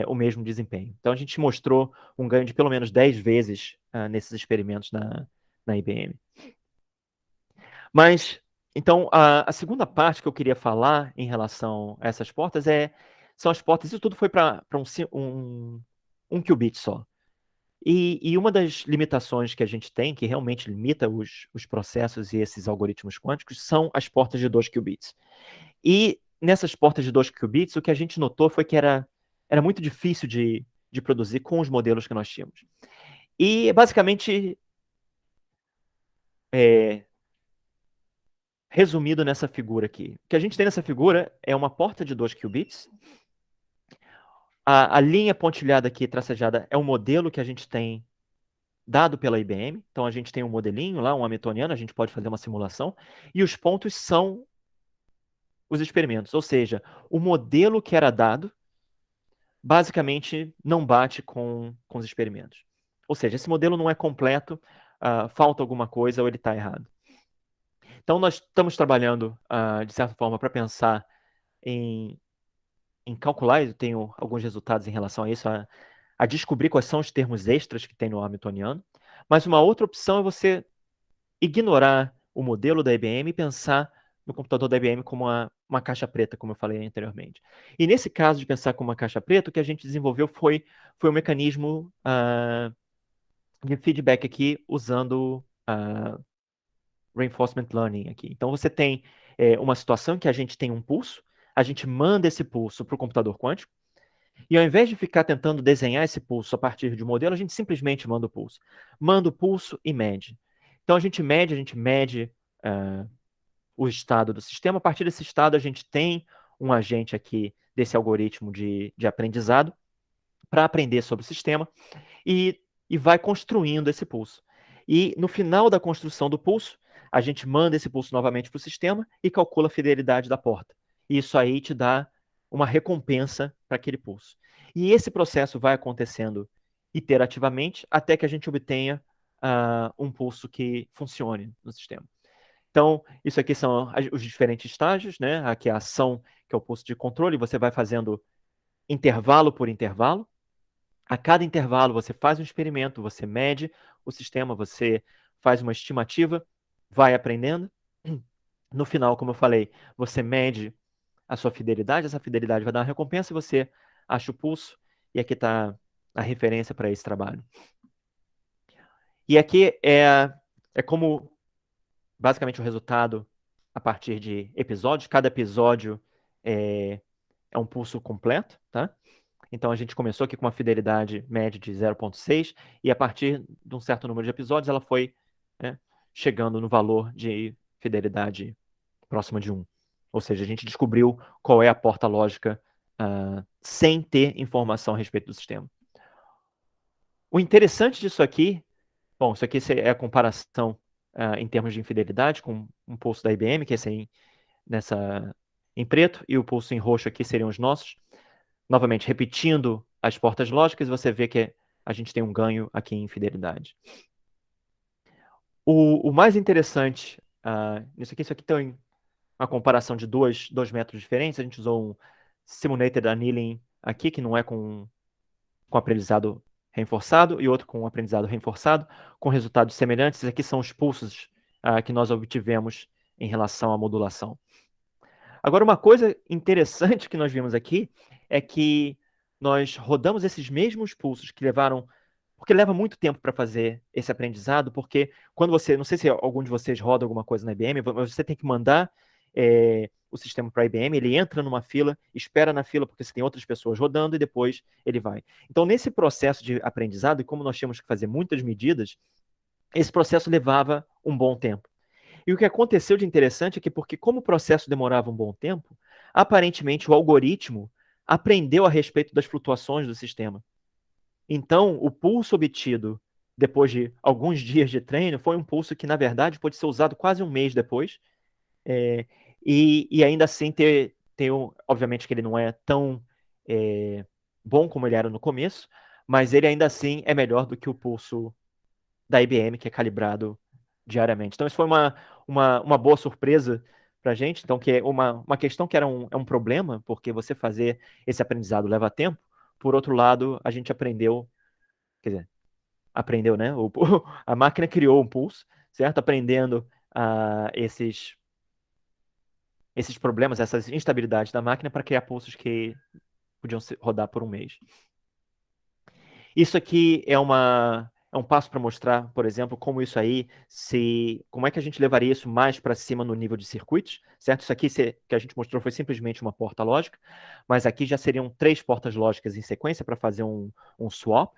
o mesmo desempenho. Então, a gente mostrou um ganho de pelo menos 10 vezes nesses experimentos na IBM. Mas, então, a segunda parte que eu queria falar em relação a essas portas são as portas, isso tudo foi para um qubit só. E uma das limitações que a gente tem, que realmente limita os processos e esses algoritmos quânticos, são as portas de 2 qubits. E nessas portas de 2 qubits, o que a gente notou foi que era muito difícil de produzir com os modelos que nós tínhamos. E basicamente, resumido nessa figura aqui. O que a gente tem nessa figura é uma porta de 2 qubits. A linha pontilhada aqui, tracejada, é o modelo que a gente tem dado pela IBM. Então, a gente tem um modelinho lá, um hamiltoniano, a gente pode fazer uma simulação. E os pontos são os experimentos. Ou seja, o modelo que era dado, basicamente, não bate com os experimentos. Ou seja, esse modelo não é completo, falta alguma coisa ou ele está errado. Então, nós estamos trabalhando, de certa forma, para pensar em calcular, eu tenho alguns resultados em relação a isso, a descobrir quais são os termos extras que tem no hamiltoniano. Mas uma outra opção é você ignorar o modelo da IBM e pensar no computador da IBM como uma caixa preta, como eu falei anteriormente. E nesse caso de pensar como uma caixa preta, o que a gente desenvolveu foi um mecanismo de feedback aqui usando reinforcement learning aqui. Então você tem uma situação que a gente tem um pulso, a gente manda esse pulso para o computador quântico, e ao invés de ficar tentando desenhar esse pulso a partir de um modelo, a gente simplesmente manda o pulso. Manda o pulso e mede. Então a gente mede o estado do sistema. A partir desse estado, a gente tem um agente aqui desse algoritmo de aprendizado para aprender sobre o sistema e vai construindo esse pulso. E no final da construção do pulso, a gente manda esse pulso novamente para o sistema e calcula a fidelidade da porta. E isso aí te dá uma recompensa para aquele pulso. E esse processo vai acontecendo iterativamente até que a gente obtenha um pulso que funcione no sistema. Então, isso aqui são os diferentes estágios, né? Aqui a ação, que é o pulso de controle, você vai fazendo intervalo por intervalo. A cada intervalo você faz um experimento, você mede o sistema, você faz uma estimativa, vai aprendendo. No final, como eu falei, você mede a sua fidelidade, essa fidelidade vai dar uma recompensa e você acha o pulso. E aqui está a referência para esse trabalho. E aqui é como, basicamente, o resultado a partir de episódios. Cada episódio é um pulso completo, tá? Então, a gente começou aqui com uma fidelidade média de 0,6 e, a partir de um certo número de episódios, ela foi, né, chegando no valor de fidelidade próxima de 1. Ou seja, a gente descobriu qual é a porta lógica sem ter informação a respeito do sistema. O interessante disso aqui, bom, isso aqui é a comparação em termos de infidelidade com um pulso da IBM, que é esse aí em preto, e o pulso em roxo aqui seriam os nossos. Novamente, repetindo as portas lógicas, você vê que a gente tem um ganho aqui em fidelidade. O mais interessante nisso aqui, isso aqui tem uma comparação de dois métodos diferentes. A gente usou um Simulated Annealing aqui, que não é com aprendizado reforçado, e outro com aprendizado reforçado, com resultados semelhantes. Esses aqui são os pulsos que nós obtivemos em relação à modulação. Agora, uma coisa interessante que nós vimos aqui é que nós rodamos esses mesmos pulsos que levaram... Porque leva muito tempo para fazer esse aprendizado, porque quando você... Não sei se algum de vocês roda alguma coisa na IBM, mas você tem que mandar o sistema para a IBM, ele entra numa fila, espera na fila porque você tem outras pessoas rodando e depois ele vai. Então, nesse processo de aprendizado, e como nós tínhamos que fazer muitas medidas, esse processo levava um bom tempo. E o que aconteceu de interessante é que, porque como o processo demorava um bom tempo, aparentemente o algoritmo aprendeu a respeito das flutuações do sistema. Então, o pulso obtido depois de alguns dias de treino foi um pulso que, na verdade, pode ser usado quase um mês depois, e ainda assim obviamente que ele não é tão bom como ele era no começo, mas ele ainda assim é melhor do que o pulso da IBM, que é calibrado diariamente. Então, isso foi uma boa surpresa para a gente. Então, que é uma questão que era um problema, porque você fazer esse aprendizado leva tempo. Por outro lado, a gente aprendeu, quer dizer, aprendeu, né? A máquina criou um pulso, certo? Aprendendo esses problemas, essas instabilidades da máquina para criar pulsos que podiam rodar por um mês. Isso aqui é um passo para mostrar, por exemplo, como isso aí, como é que a gente levaria isso mais para cima no nível de circuitos, certo? Isso aqui que a gente mostrou foi simplesmente uma porta lógica, mas aqui já seriam 3 portas lógicas em sequência para fazer um swap.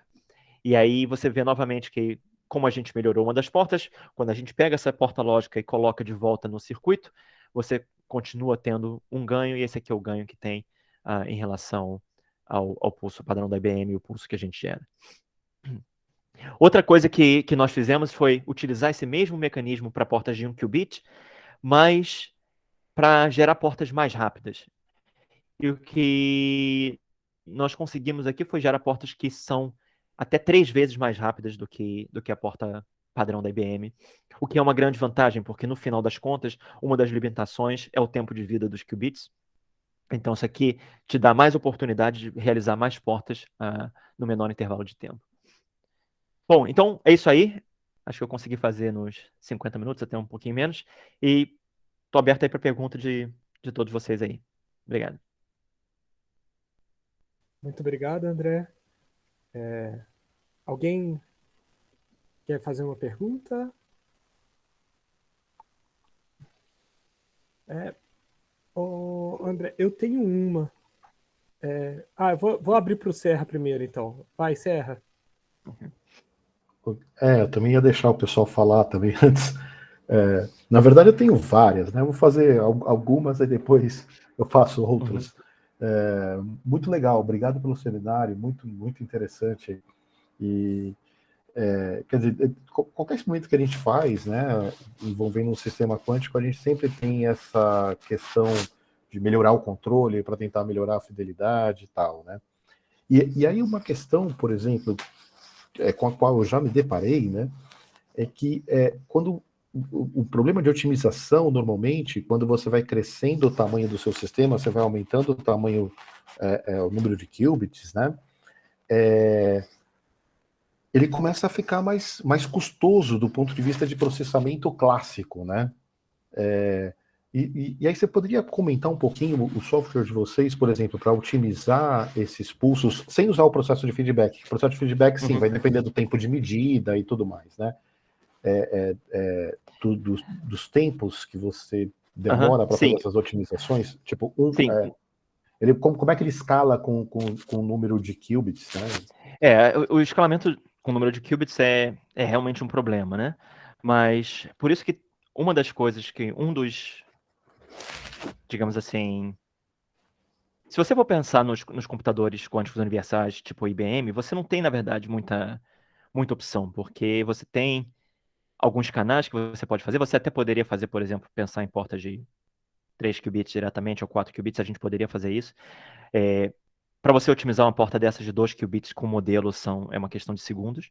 E aí você vê novamente que, como a gente melhorou uma das portas, quando a gente pega essa porta lógica e coloca de volta no circuito, você continua tendo um ganho, e esse aqui é o ganho que tem em relação ao pulso padrão da IBM e o pulso que a gente gera. Outra coisa que nós fizemos foi utilizar esse mesmo mecanismo para portas de 1 qubit, mas para gerar portas mais rápidas. E o que nós conseguimos aqui foi gerar portas que são até 3 vezes mais rápidas do que a porta padrão da IBM, o que é uma grande vantagem, porque no final das contas, uma das limitações é o tempo de vida dos qubits. Então, isso aqui te dá mais oportunidade de realizar mais portas no menor intervalo de tempo. Bom, então é isso aí. Acho que eu consegui fazer nos 50 minutos, até um pouquinho menos. E estou aberto aí para pergunta de todos vocês aí. Obrigado. Muito obrigado, André. Alguém quer fazer uma pergunta? André, eu tenho uma. Eu vou abrir para o Serra primeiro, então. Vai, Serra. Eu também ia deixar o pessoal falar também antes. Na verdade, eu tenho várias, né? Eu vou fazer algumas e depois eu faço outras. Muito legal, obrigado pelo seminário, muito, muito interessante. E, quer dizer, qualquer experimento que a gente faz, né, envolvendo um sistema quântico, a gente sempre tem essa questão de melhorar o controle para tentar melhorar a fidelidade e tal, né? E aí uma questão, por exemplo, com a qual eu já me deparei, né, é que quando o problema de otimização, normalmente, quando você vai crescendo o tamanho do seu sistema, você vai aumentando o tamanho, o número de qubits, né, ele começa a ficar mais custoso do ponto de vista de processamento clássico, né? E aí você poderia comentar um pouquinho o software de vocês, por exemplo, para otimizar esses pulsos, sem usar o processo de feedback. O processo de feedback, sim, vai depender do tempo de medida e tudo mais, né? Dos tempos que você demora para fazer essas otimizações, tipo, como é que ele escala com o número de qubits, né? O escalamento com o número de qubits é realmente um problema, né? Mas por isso que uma das coisas que digamos assim, se você for pensar nos computadores quânticos universais, tipo IBM, você não tem, na verdade, muita opção, porque você tem alguns canais que você pode fazer. Você até poderia fazer, por exemplo, pensar em portas de 3 qubits diretamente ou 4 qubits, a gente poderia fazer isso. Para você otimizar uma porta dessas de 2 qubits com modelo é uma questão de segundos.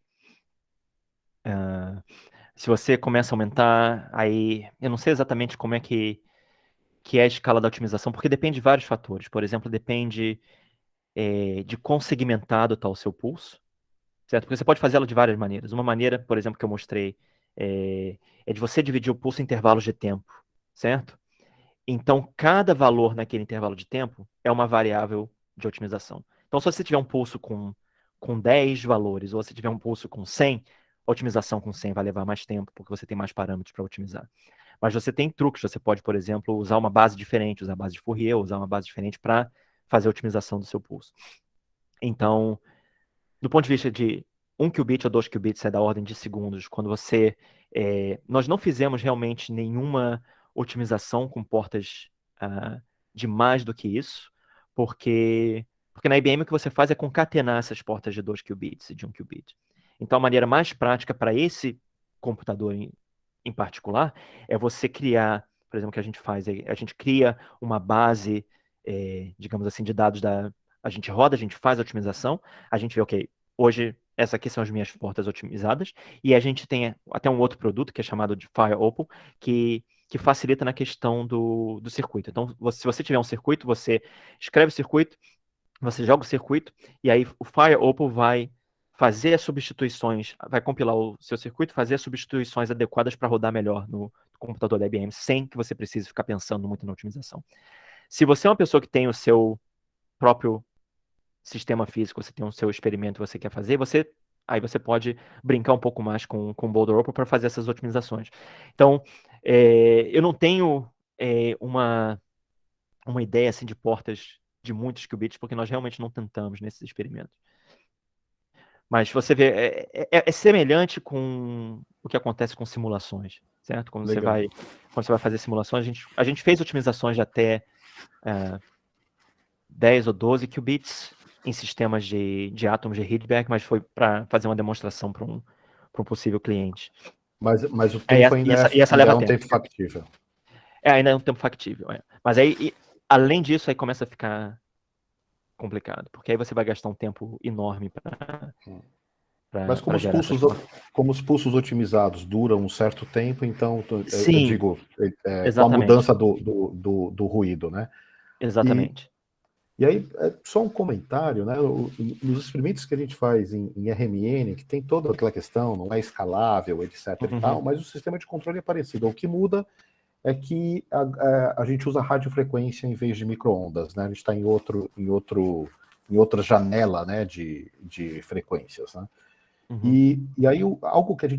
Se você começa a aumentar, aí eu não sei exatamente como é que é a escala da otimização, porque depende de vários fatores. Por exemplo, depende de quão segmentado está o seu pulso, certo? Porque você pode fazê-lo de várias maneiras. Uma maneira, por exemplo, que eu mostrei é de você dividir o pulso em intervalos de tempo, certo? Então, cada valor naquele intervalo de tempo é uma variável de otimização. Então, se você tiver um pulso com 10 valores, ou se tiver um pulso com 100, a otimização com 100 vai levar mais tempo, porque você tem mais parâmetros para otimizar. Mas você tem truques, você pode, por exemplo, usar uma base diferente, usar a base de Fourier, usar uma base diferente para fazer a otimização do seu pulso. Então, do ponto de vista de 1 qubit ou 2 qubits é da ordem de segundos. Quando nós não fizemos realmente nenhuma otimização com portas de mais do que isso, porque na IBM o que você faz é concatenar essas portas de 2 qubits e de 1 qubit. Então a maneira mais prática para esse computador em particular é você criar, por exemplo, o que a gente faz, a gente cria uma base, digamos assim, de dados a gente roda, a gente faz a otimização, a gente vê, ok, hoje essas aqui são as minhas portas otimizadas, e a gente tem até um outro produto que é chamado de FireOpal, que facilita na questão do circuito. Então, se você tiver um circuito, você escreve o circuito, você joga o circuito, e aí o FireOpal vai fazer as substituições, vai compilar o seu circuito, fazer as substituições adequadas para rodar melhor no computador da IBM, sem que você precise ficar pensando muito na otimização. Se você é uma pessoa que tem o seu próprio sistema físico, você tem o seu experimento que você quer fazer, aí você pode brincar um pouco mais com o Boulder Opal para fazer essas otimizações. Então, eu não tenho uma ideia assim, de portas de muitos qubits, porque nós realmente não tentamos nesses experimentos. Mas você vê, é semelhante com o que acontece com simulações, certo? Quando você vai fazer simulações, a gente fez otimizações de até 10 ou 12 qubits em sistemas de átomos de Rydberg, mas foi para fazer uma demonstração para um possível cliente. Mas o tempo ainda é um tempo factível. Ainda é um tempo factível. Mas aí, além disso, aí começa a ficar complicado, porque aí você vai gastar um tempo enorme para Mas como os pulsos otimizados duram um certo tempo, então, sim, eu digo, com a mudança do ruído, né? Exatamente. E aí, só um comentário, né? Nos experimentos que a gente faz em RMN, que tem toda aquela questão, não é escalável, etc. e tal, mas o sistema de controle é parecido. O que muda é que a gente usa radiofrequência em vez de micro-ondas, né? A gente está em outra janela, né, de frequências, né? E aí, algo que a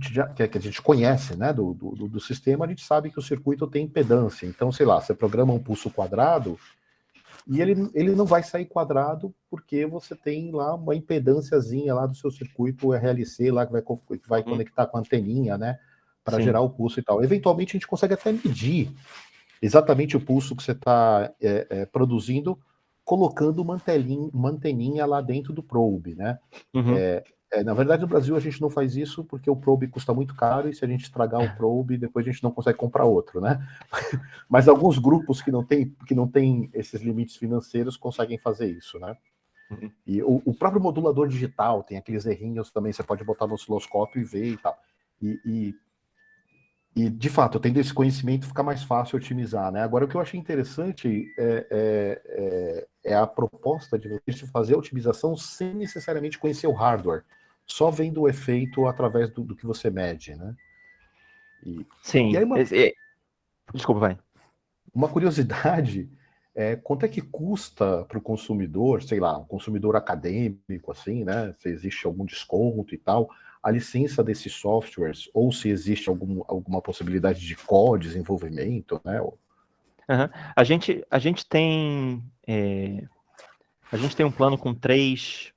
gente conhece, né, do sistema, a gente sabe que o circuito tem impedância. Então, sei lá, você programa um pulso quadrado, e ele não vai sair quadrado porque você tem lá uma impedânciazinha lá do seu circuito RLC lá que vai conectar com a anteninha, né, para gerar o pulso e tal. Eventualmente a gente consegue até medir exatamente o pulso que você está produzindo, colocando uma anteninha lá dentro do probe, né? Na verdade, no Brasil a gente não faz isso porque o probe custa muito caro e se a gente estragar o probe, depois a gente não consegue comprar outro, né? Mas alguns grupos que não têm esses limites financeiros conseguem fazer isso, né? E o próprio modulador digital tem aqueles errinhos também, você pode botar no osciloscópio e ver e tal. E de fato, tendo esse conhecimento, fica mais fácil otimizar, né? Agora, o que eu achei interessante é a proposta de você fazer a otimização sem necessariamente conhecer o hardware, só vendo o efeito através do que você mede, né? Sim. E aí Desculpa, vai. Uma curiosidade quanto é que custa para o consumidor, sei lá, um consumidor acadêmico, assim, né? Se existe algum desconto e tal, a licença desses softwares, ou se existe alguma possibilidade de co-desenvolvimento, né? Aham. A gente tem um plano com três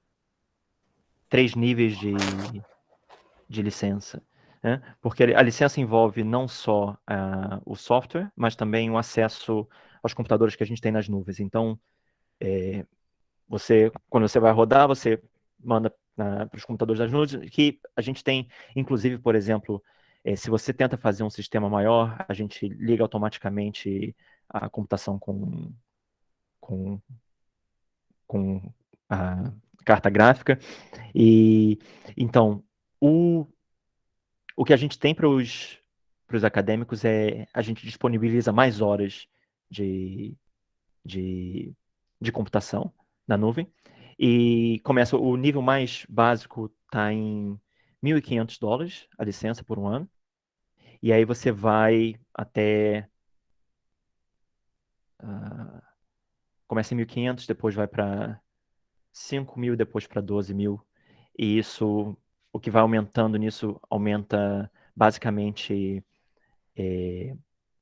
níveis de licença, né? Porque a licença envolve não só o software, mas também o acesso aos computadores que a gente tem nas nuvens. Então, quando você vai rodar, você manda para os computadores das nuvens, que a gente tem, inclusive, por exemplo, se você tenta fazer um sistema maior, a gente liga automaticamente a computação com, com a carta gráfica. E então, o que a gente tem para os acadêmicos a gente disponibiliza mais horas de, de, de computação na nuvem. E começa o nível mais básico está em $1.500 a licença por um ano. E aí você vai até começa em 1.500, depois vai para 5.000, depois para 12.000. E isso, o que vai aumentando nisso, aumenta basicamente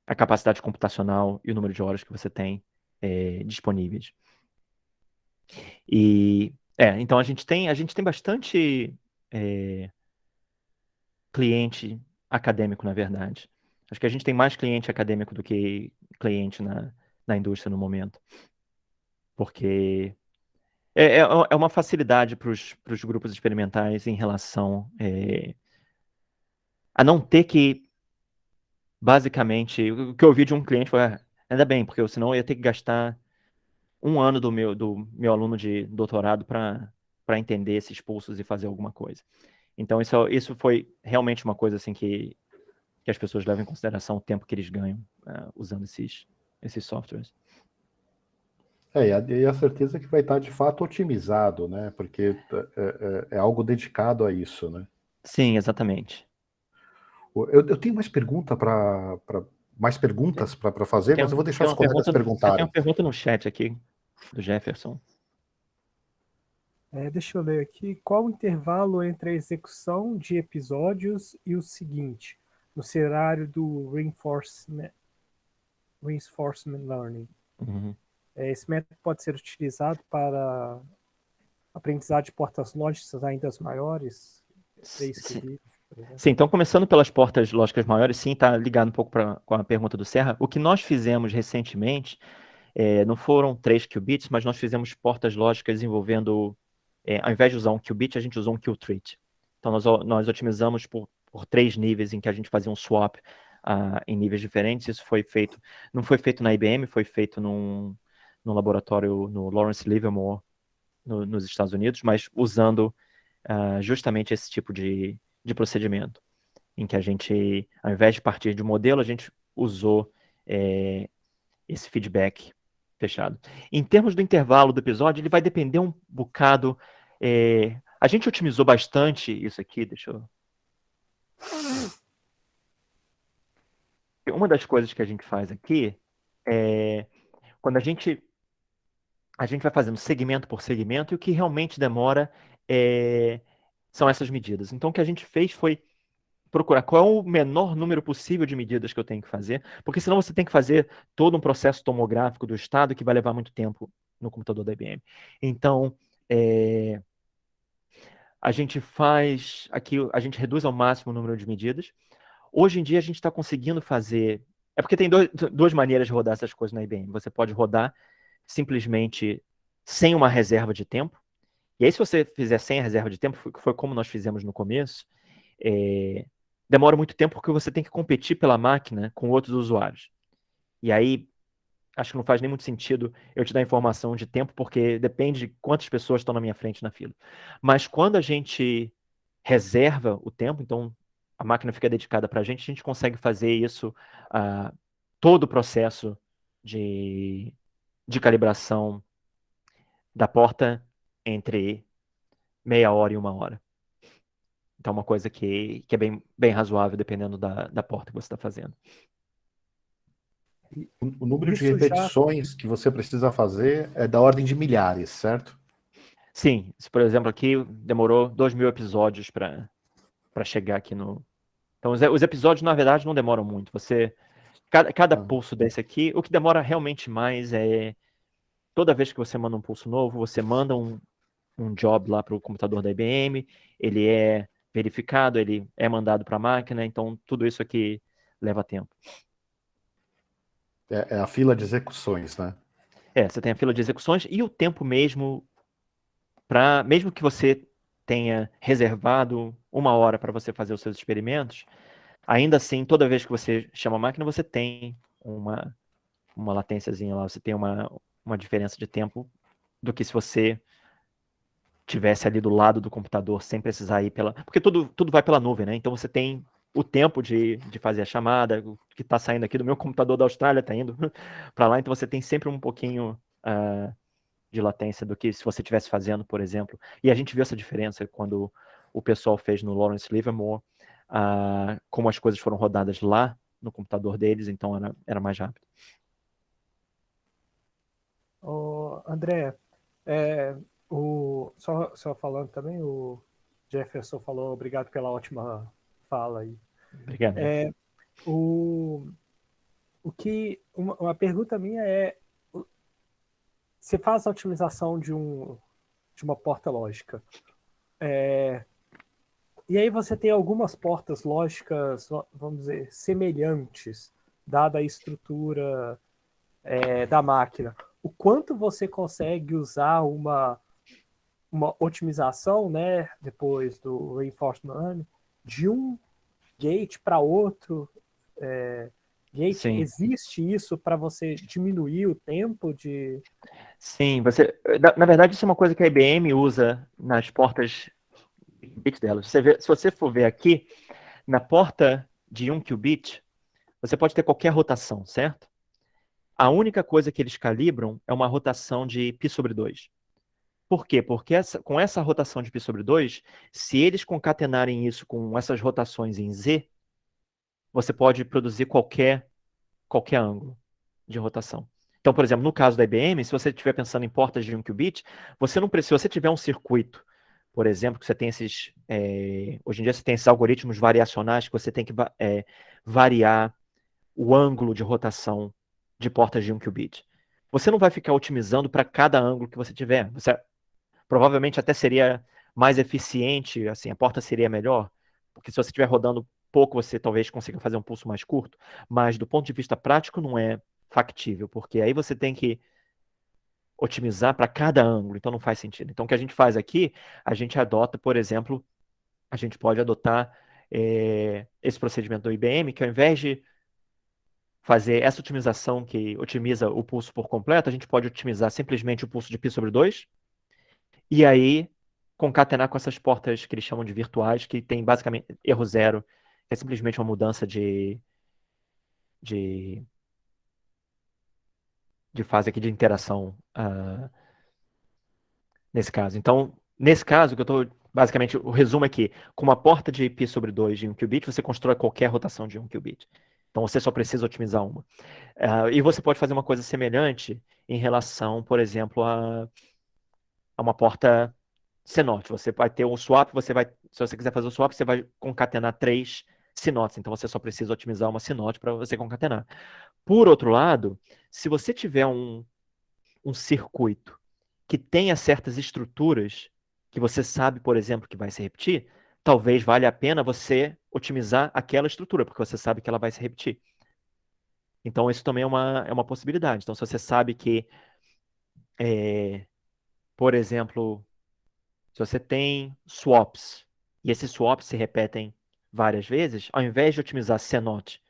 a capacidade computacional e o número de horas que você tem disponíveis. E então a gente tem bastante cliente acadêmico, na verdade. Acho que a gente tem mais cliente acadêmico do que cliente na indústria no momento. Porque é uma facilidade para os grupos experimentais em relação a não ter que, basicamente, o que eu ouvi de um cliente foi, ainda bem, porque senão eu ia ter que gastar um ano do meu aluno de doutorado para entender esses pulsos e fazer alguma coisa. Então, isso foi realmente uma coisa assim que as pessoas levam em consideração o tempo que eles ganham usando esses softwares. E a certeza que vai estar de fato otimizado, né? Porque é algo dedicado a isso, né? Sim, exatamente. Eu tenho mais perguntas para fazer, mas eu vou deixar os colegas Eu tenho perguntarem. uma pergunta no chat aqui, do Jefferson. Deixa eu ler aqui. Qual o intervalo entre a execução de episódios e o seguinte, no cenário do Reinforcement Learning? Uhum. Esse método pode ser utilizado para aprendizado de portas lógicas ainda maiores? 3 qubits, por exemplo. Sim, então começando pelas portas lógicas maiores, sim, está ligado um pouco com a pergunta do Serra. O que nós fizemos recentemente não foram 3 qubits, mas nós fizemos portas lógicas envolvendo, ao invés de usar um qubit, a gente usou um qtrit. Então nós otimizamos por 3 níveis em que a gente fazia um swap em níveis diferentes. Isso não foi feito na IBM, foi feito num laboratório no Lawrence Livermore, nos Estados Unidos, mas usando justamente esse tipo de procedimento, em que a gente, ao invés de partir de um modelo, a gente usou esse feedback fechado. Em termos do intervalo do episódio, ele vai depender um bocado. A gente otimizou bastante isso aqui, deixa eu. Uma das coisas que a gente faz aqui é quando a gente vai fazendo segmento por segmento, e o que realmente demora são essas medidas. Então, o que a gente fez foi procurar qual é o menor número possível de medidas que eu tenho que fazer, porque senão você tem que fazer todo um processo tomográfico do estado que vai levar muito tempo no computador da IBM. Então, a gente faz aqui, a gente reduz ao máximo o número de medidas. Hoje em dia a gente está conseguindo fazer. É porque tem duas maneiras de rodar essas coisas na IBM. Você pode rodar simplesmente sem uma reserva de tempo. E aí, se você fizer sem a reserva de tempo, foi como nós fizemos no começo, demora muito tempo porque você tem que competir pela máquina com outros usuários. E aí, acho que não faz nem muito sentido eu te dar informação de tempo, porque depende de quantas pessoas estão na minha frente na fila. Mas quando a gente reserva o tempo, então a máquina fica dedicada para a gente consegue fazer isso, todo o processo de calibração da porta entre meia hora e 1 hora. Então, uma coisa que é bem razoável, dependendo da porta que você está fazendo. E O número de isso já repetições que você precisa fazer é da ordem de milhares, certo? Sim, isso, por exemplo, aqui demorou 2.000 episódios para chegar aqui no. Então, os episódios, na verdade, não demoram muito. Cada Ah, pulso desse aqui, o que demora realmente mais é toda vez que você manda um pulso novo, você manda um job lá para o computador da IBM, ele é verificado, ele é mandado para a máquina, então tudo isso aqui leva tempo. é a fila de execuções, né? Você tem a fila de execuções e o tempo mesmo mesmo que você tenha reservado 1 hora para você fazer os seus experimentos, ainda assim, toda vez que você chama a máquina, você tem uma latênciazinha lá, você tem uma diferença de tempo do que se você tivesse ali do lado do computador sem precisar ir pela. Porque tudo vai pela nuvem, né? Então você tem o tempo de fazer a chamada, o que está saindo aqui do meu computador da Austrália está indo para lá, então você tem sempre um pouquinho de latência do que se você estivesse fazendo, por exemplo. E a gente viu essa diferença quando o pessoal fez no Lawrence Livermore, como as coisas foram rodadas lá no computador deles, então era mais rápido. André, só falando também, o Jefferson falou obrigado pela ótima fala aí. Obrigado. Uma pergunta minha é: você faz a otimização de uma porta lógica, e aí você tem algumas portas lógicas, vamos dizer, semelhantes, dada a estrutura da máquina. O quanto você consegue usar uma otimização, né, depois do reinforcement learning, de um gate para outro gate? Sim. Existe isso para você diminuir o tempo de... Sim, na verdade, isso é uma coisa que a IBM usa nas portas bit dela. Se você for ver aqui, na porta de 1 qubit, você pode ter qualquer rotação, certo? A única coisa que eles calibram é uma rotação de π/2. Por quê? Porque com essa rotação de π/2, se eles concatenarem isso com essas rotações em Z, você pode produzir qualquer ângulo de rotação. Então, por exemplo, no caso da IBM, se você estiver pensando em portas de 1 qubit, você não precisa, se você tiver um circuito, por exemplo, que você tem hoje em dia você tem esses algoritmos variacionais que você tem que variar o ângulo de rotação de portas de 1 qubit. Você não vai ficar otimizando para cada ângulo que você tiver. Você provavelmente até seria mais eficiente, assim, a porta seria melhor, porque se você estiver rodando pouco, você talvez consiga fazer um pulso mais curto, mas do ponto de vista prático não é factível, porque aí você tem que otimizar para cada ângulo, então não faz sentido. Então o que a gente faz aqui, a gente adota, por exemplo, a gente pode adotar esse procedimento do IBM, que ao invés de fazer essa otimização que otimiza o pulso por completo, a gente pode otimizar simplesmente o pulso de π/2, e aí concatenar com essas portas que eles chamam de virtuais, que tem basicamente erro zero, que é simplesmente uma mudança de fase aqui de interação nesse caso. Então, nesse caso, que eu estou basicamente, o resumo é que com uma porta de π/2 de 1 qubit, você constrói qualquer rotação de 1 qubit. Então, você só precisa otimizar uma. E você pode fazer uma coisa semelhante em relação, por exemplo, a uma porta CNOT. Você vai ter um swap, se você quiser fazer o swap, você vai concatenar 3 CNOTs. Então, você só precisa otimizar uma CNOT para você concatenar. Por outro lado, se você tiver um circuito que tenha certas estruturas que você sabe, por exemplo, que vai se repetir, talvez valha a pena você otimizar aquela estrutura, porque você sabe que ela vai se repetir. Então, isso também é uma possibilidade. Então, se você sabe que, por exemplo, se você tem swaps, e esses swaps se repetem várias vezes, ao invés de otimizar CNOT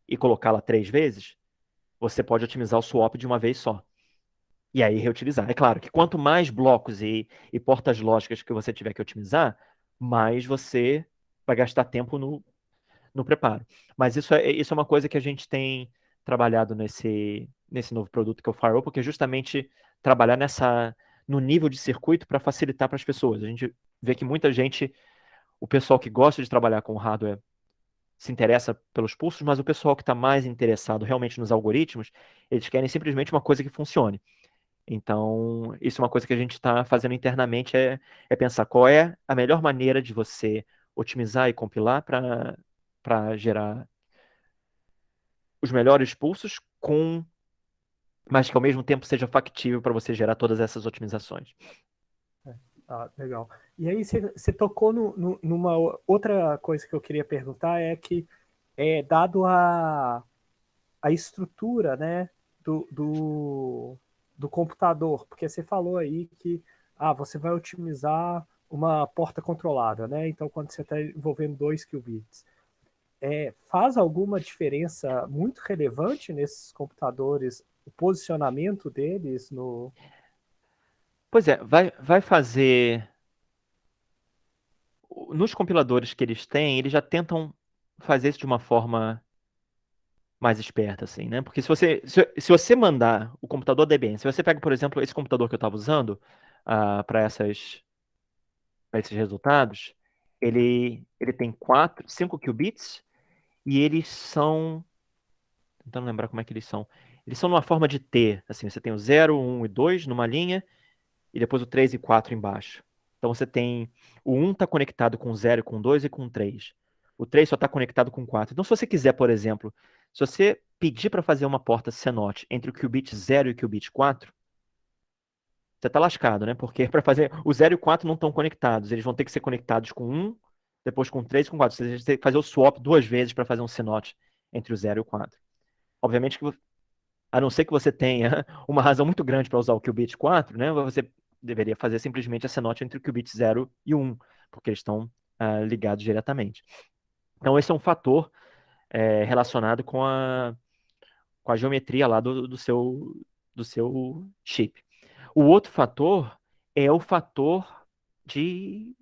e colocá-la 3 vezes, você pode otimizar o swap de uma vez só. E aí reutilizar. É claro que quanto mais blocos e portas lógicas que você tiver que otimizar, mais você vai gastar tempo no preparo. Mas isso é uma coisa que a gente tem trabalhado nesse novo produto que é o Firewall, porque é justamente trabalhar no nível de circuito para facilitar para as pessoas. A gente vê que muita gente, o pessoal que gosta de trabalhar com hardware se interessa pelos pulsos, mas o pessoal que está mais interessado realmente nos algoritmos, eles querem simplesmente uma coisa que funcione. Então, isso é uma coisa que a gente está fazendo internamente, é pensar qual é a melhor maneira de você otimizar e compilar para gerar os melhores pulsos, mas que ao mesmo tempo seja factível para você gerar todas essas otimizações. Ah, legal. E aí você tocou numa outra coisa que eu queria perguntar, é que dado a estrutura, né, do computador, porque você falou aí que você vai otimizar uma porta controlada, né? Então, quando você está envolvendo 2 qubits, faz alguma diferença muito relevante nesses computadores, o posicionamento deles no... Pois é, vai fazer. Nos compiladores que eles têm, eles já tentam fazer isso de uma forma mais esperta, assim, né? Porque se você mandar o computador da IBM, se você pega, por exemplo, esse computador que eu estava usando para esses resultados, ele tem 5 qubits e eles são. Tentando lembrar como é que eles são. Eles são numa forma de T, assim, você tem o 0, 1 e 2 numa linha, e depois o 3 e 4 embaixo. Então você tem. O 1 está conectado com o 0, com o 2 e com o 3. O 3 só está conectado com o 4. Então, se você quiser, por exemplo, se você pedir para fazer uma porta CNOT entre o qubit 0 e o qubit 4, você está lascado, né? Porque para fazer. O 0 e o 4 não estão conectados. Eles vão ter que ser conectados com 1, depois com 3 e com 4. Você tem que fazer o swap 2 vezes para fazer um CNOT entre o 0 e o 4. Obviamente que, a não ser que você tenha uma razão muito grande para usar o qubit 4, né? Você deveria fazer simplesmente a CNOT entre o qubit 0 e 1, porque eles estão ligados diretamente. Então, esse é um fator relacionado com a geometria lá do seu chip. O outro fator é o fator de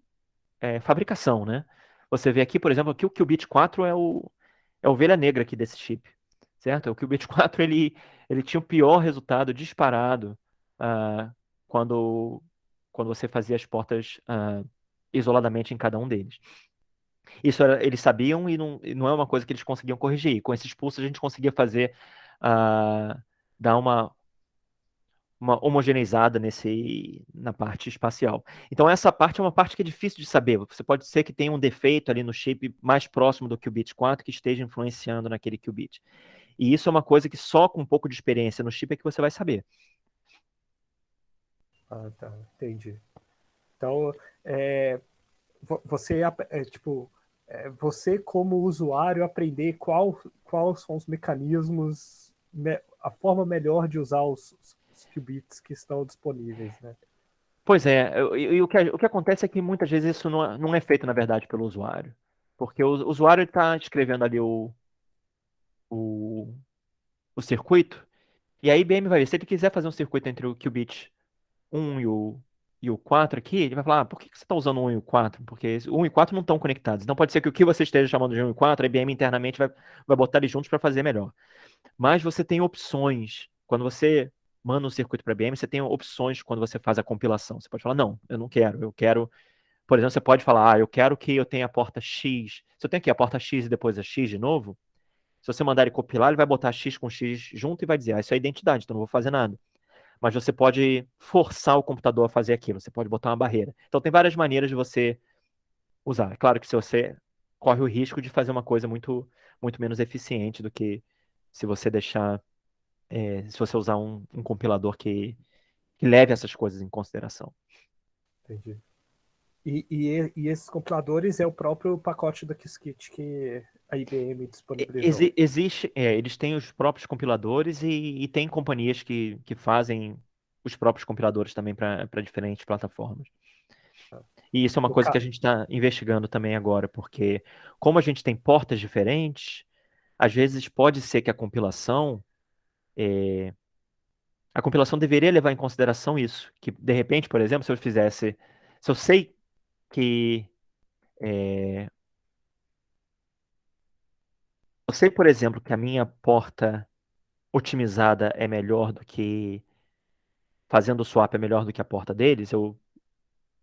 fabricação, né? Você vê aqui, por exemplo, aqui o qubit 4 é a ovelha negra aqui desse chip, certo? O qubit 4 ele tinha o pior resultado disparado quando você fazia as portas isoladamente em cada um deles. Isso eles sabiam e não é uma coisa que eles conseguiam corrigir. Com esses pulsos a gente conseguia fazer, dar uma homogeneizada na parte espacial. Então essa parte é uma parte que é difícil de saber. Você pode ser que tenha um defeito ali no chip mais próximo do qubit 4 que esteja influenciando naquele qubit. E isso é uma coisa que só com um pouco de experiência no chip é que você vai saber. Ah, tá, entendi. Então, você, você como usuário aprender quais são os mecanismos, a forma melhor de usar os qubits que estão disponíveis, né? Pois é, e o que acontece é que muitas vezes isso não é feito, na verdade, pelo usuário. Porque o usuário está escrevendo ali o, o circuito, e a IBM vai ver. Se ele quiser fazer um circuito entre o qubit 1 e o 4 aqui, ele vai falar, por que você está usando o 1 e o 4? Porque o 1 e o 4 não estão conectados. Então pode ser que o que você esteja chamando de 1 e 4, a IBM internamente vai botar eles juntos para fazer melhor. Mas você tem opções. Quando você manda um circuito para a IBM, você tem opções quando você faz a compilação. Você pode falar, não, eu não quero. Eu quero, por exemplo, você pode falar, eu quero que eu tenha a porta X. Se eu tenho aqui a porta X e depois a X de novo, se você mandar ele compilar, ele vai botar X com X junto e vai dizer, isso é identidade, então não vou fazer nada. Mas você pode forçar o computador a fazer aquilo, você pode botar uma barreira. Então tem várias maneiras de você usar. É claro que se você corre o risco de fazer uma coisa muito, muito menos eficiente do que se você se você usar um compilador que leve essas coisas em consideração. Entendi. E esses compiladores é o próprio pacote da Qiskit que a IBM disponibilizou. Eles têm os próprios compiladores e tem companhias que fazem os próprios compiladores também para diferentes plataformas. E isso é uma No coisa que a ca- gente está investigando também agora, porque como a gente tem portas diferentes, às vezes pode ser que a compilação deveria levar em consideração isso, que de repente, por exemplo, se eu sei que é, eu sei, por exemplo, que a minha porta otimizada é melhor do que fazendo o swap é melhor do que a porta deles,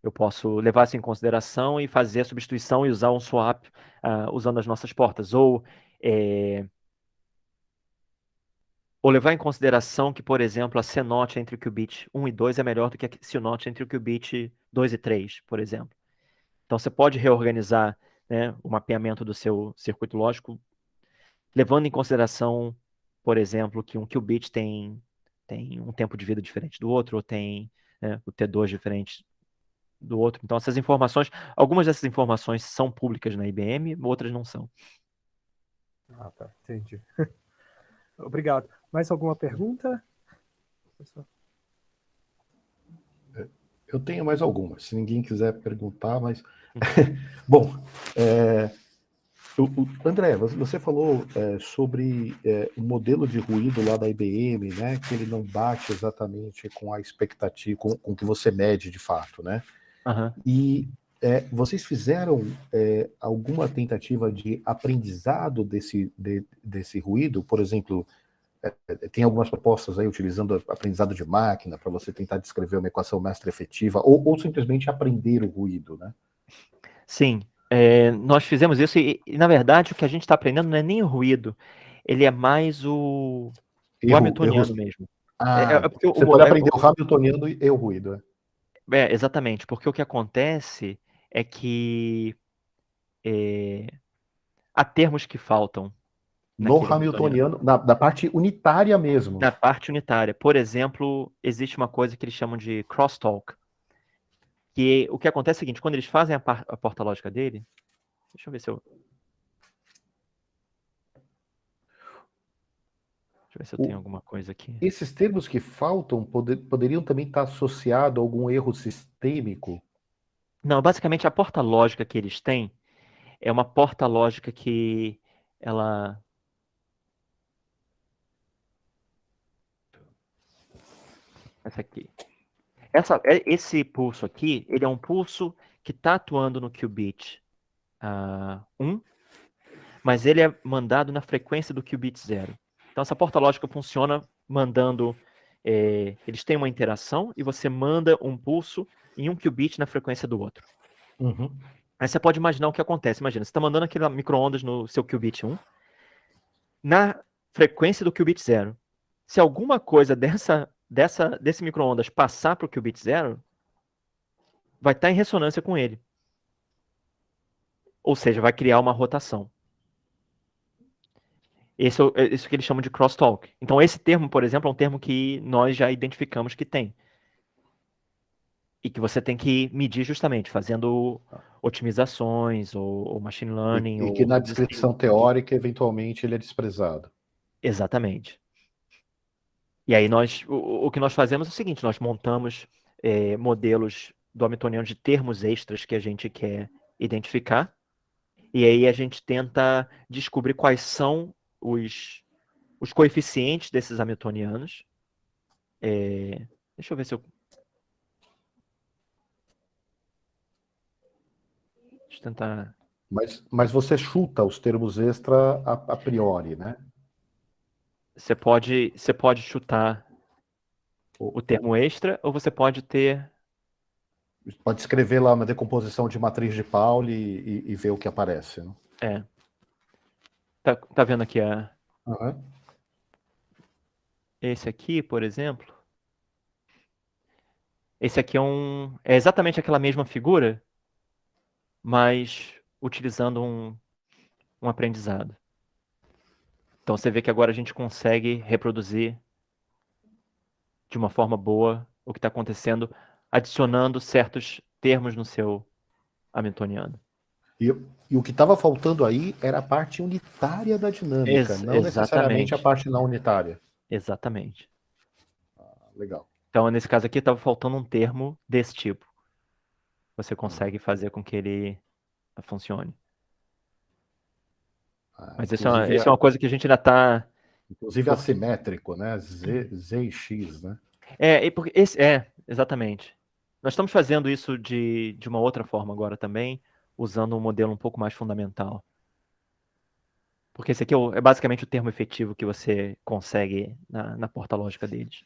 Eu posso levar isso em consideração e fazer a substituição e usar um swap usando as nossas portas. Ou levar em consideração que, por exemplo, a C-Notch entre o qubit 1 e 2 é melhor do que a C-Notch entre o qubit 2 e 3, por exemplo. Então, você pode reorganizar, né, o mapeamento do seu circuito lógico, levando em consideração, por exemplo, que um qubit tem um tempo de vida diferente do outro, ou tem, né, o T2 diferente do outro. Então, essas informações, algumas dessas informações são públicas na IBM, outras não são. Ah, tá. Entendi. Obrigado. Mais alguma pergunta? Eu tenho mais algumas, se ninguém quiser perguntar, mas... Bom, André, você falou sobre o modelo de ruído lá da IBM, né, que ele não bate exatamente com a expectativa, com o que você mede de fato, né? Uhum. E vocês fizeram alguma tentativa de aprendizado desse ruído? Por exemplo, tem algumas propostas aí utilizando aprendizado de máquina para você tentar descrever uma equação mestra efetiva, ou simplesmente aprender o ruído, né? Sim, nós fizemos isso e, na verdade, o que a gente está aprendendo não é nem o ruído, ele é mais o hamiltoniano mesmo. Porque você pode aprender o hamiltoniano e o ruído. Exatamente, porque o que acontece é que há termos que faltam No naquele hamiltoniano, da parte unitária mesmo. na parte unitária. Por exemplo, existe uma coisa que eles chamam de crosstalk, que o que acontece é o seguinte, quando eles fazem a porta lógica dele, deixa eu ver se eu tenho alguma coisa aqui. Esses termos que faltam poderiam também estar associados a algum erro sistêmico? Não, basicamente a porta lógica que eles têm é uma porta lógica que ela... Essa aqui. Esse pulso aqui, ele é um pulso que está atuando no qubit 1, mas ele é mandado na frequência do qubit 0. Então essa porta lógica funciona mandando... eles têm uma interação e você manda um pulso em um qubit na frequência do outro. Uhum. Aí você pode imaginar o que acontece. Imagina, você está mandando aquele micro-ondas no seu qubit 1, na frequência do qubit 0. Se alguma coisa desse micro-ondas passar para o qubit 0, vai estar em ressonância com ele. Ou seja, vai criar uma rotação. Isso que eles chamam de crosstalk. Então, esse termo, por exemplo, é um termo que nós já identificamos que tem. E que você tem que medir justamente, fazendo otimizações, ou machine learning. E que na descrição teórica, eventualmente, ele é desprezado. Exatamente. E aí o que nós fazemos é o seguinte, nós montamos modelos do hamiltoniano de termos extras que a gente quer identificar, e aí a gente tenta descobrir quais são os coeficientes desses hamiltonianos. Deixa eu ver se eu... Deixa eu tentar... Mas você chuta os termos extra a priori, né? Você pode chutar o termo extra, ou você pode ter... Pode escrever lá uma decomposição de matriz de Pauli e ver o que aparece. Né? Tá vendo aqui Uhum. Esse aqui, por exemplo. Esse aqui é exatamente aquela mesma figura, mas utilizando um aprendizado. Então você vê que agora a gente consegue reproduzir de uma forma boa o que está acontecendo, adicionando certos termos no seu hamiltoniano. E o que estava faltando aí era a parte unitária da dinâmica, não necessariamente a parte não unitária. Exatamente. Legal. Então, nesse caso aqui, estava faltando um termo desse tipo. Você consegue fazer com que ele funcione. Mas isso é uma coisa que a gente ainda está... Inclusive assimétrico, né? Z e X, né? Exatamente. Nós estamos fazendo isso de uma outra forma agora também, usando um modelo um pouco mais fundamental. Porque esse aqui é basicamente o termo efetivo que você consegue na porta lógica deles.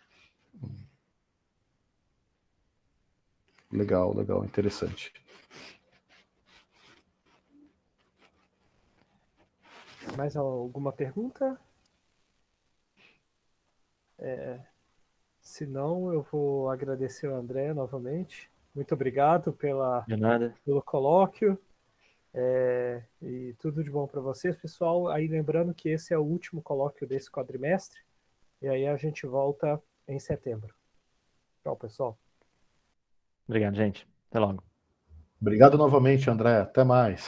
Legal, legal, interessante. Mais alguma pergunta? Se não, eu vou agradecer o André novamente. Muito obrigado De nada. pelo colóquio. E tudo de bom para vocês, pessoal. Aí lembrando que esse é o último colóquio desse quadrimestre. E aí a gente volta em setembro. Tchau, pessoal. Obrigado, gente. Até logo. Obrigado novamente, André. Até mais.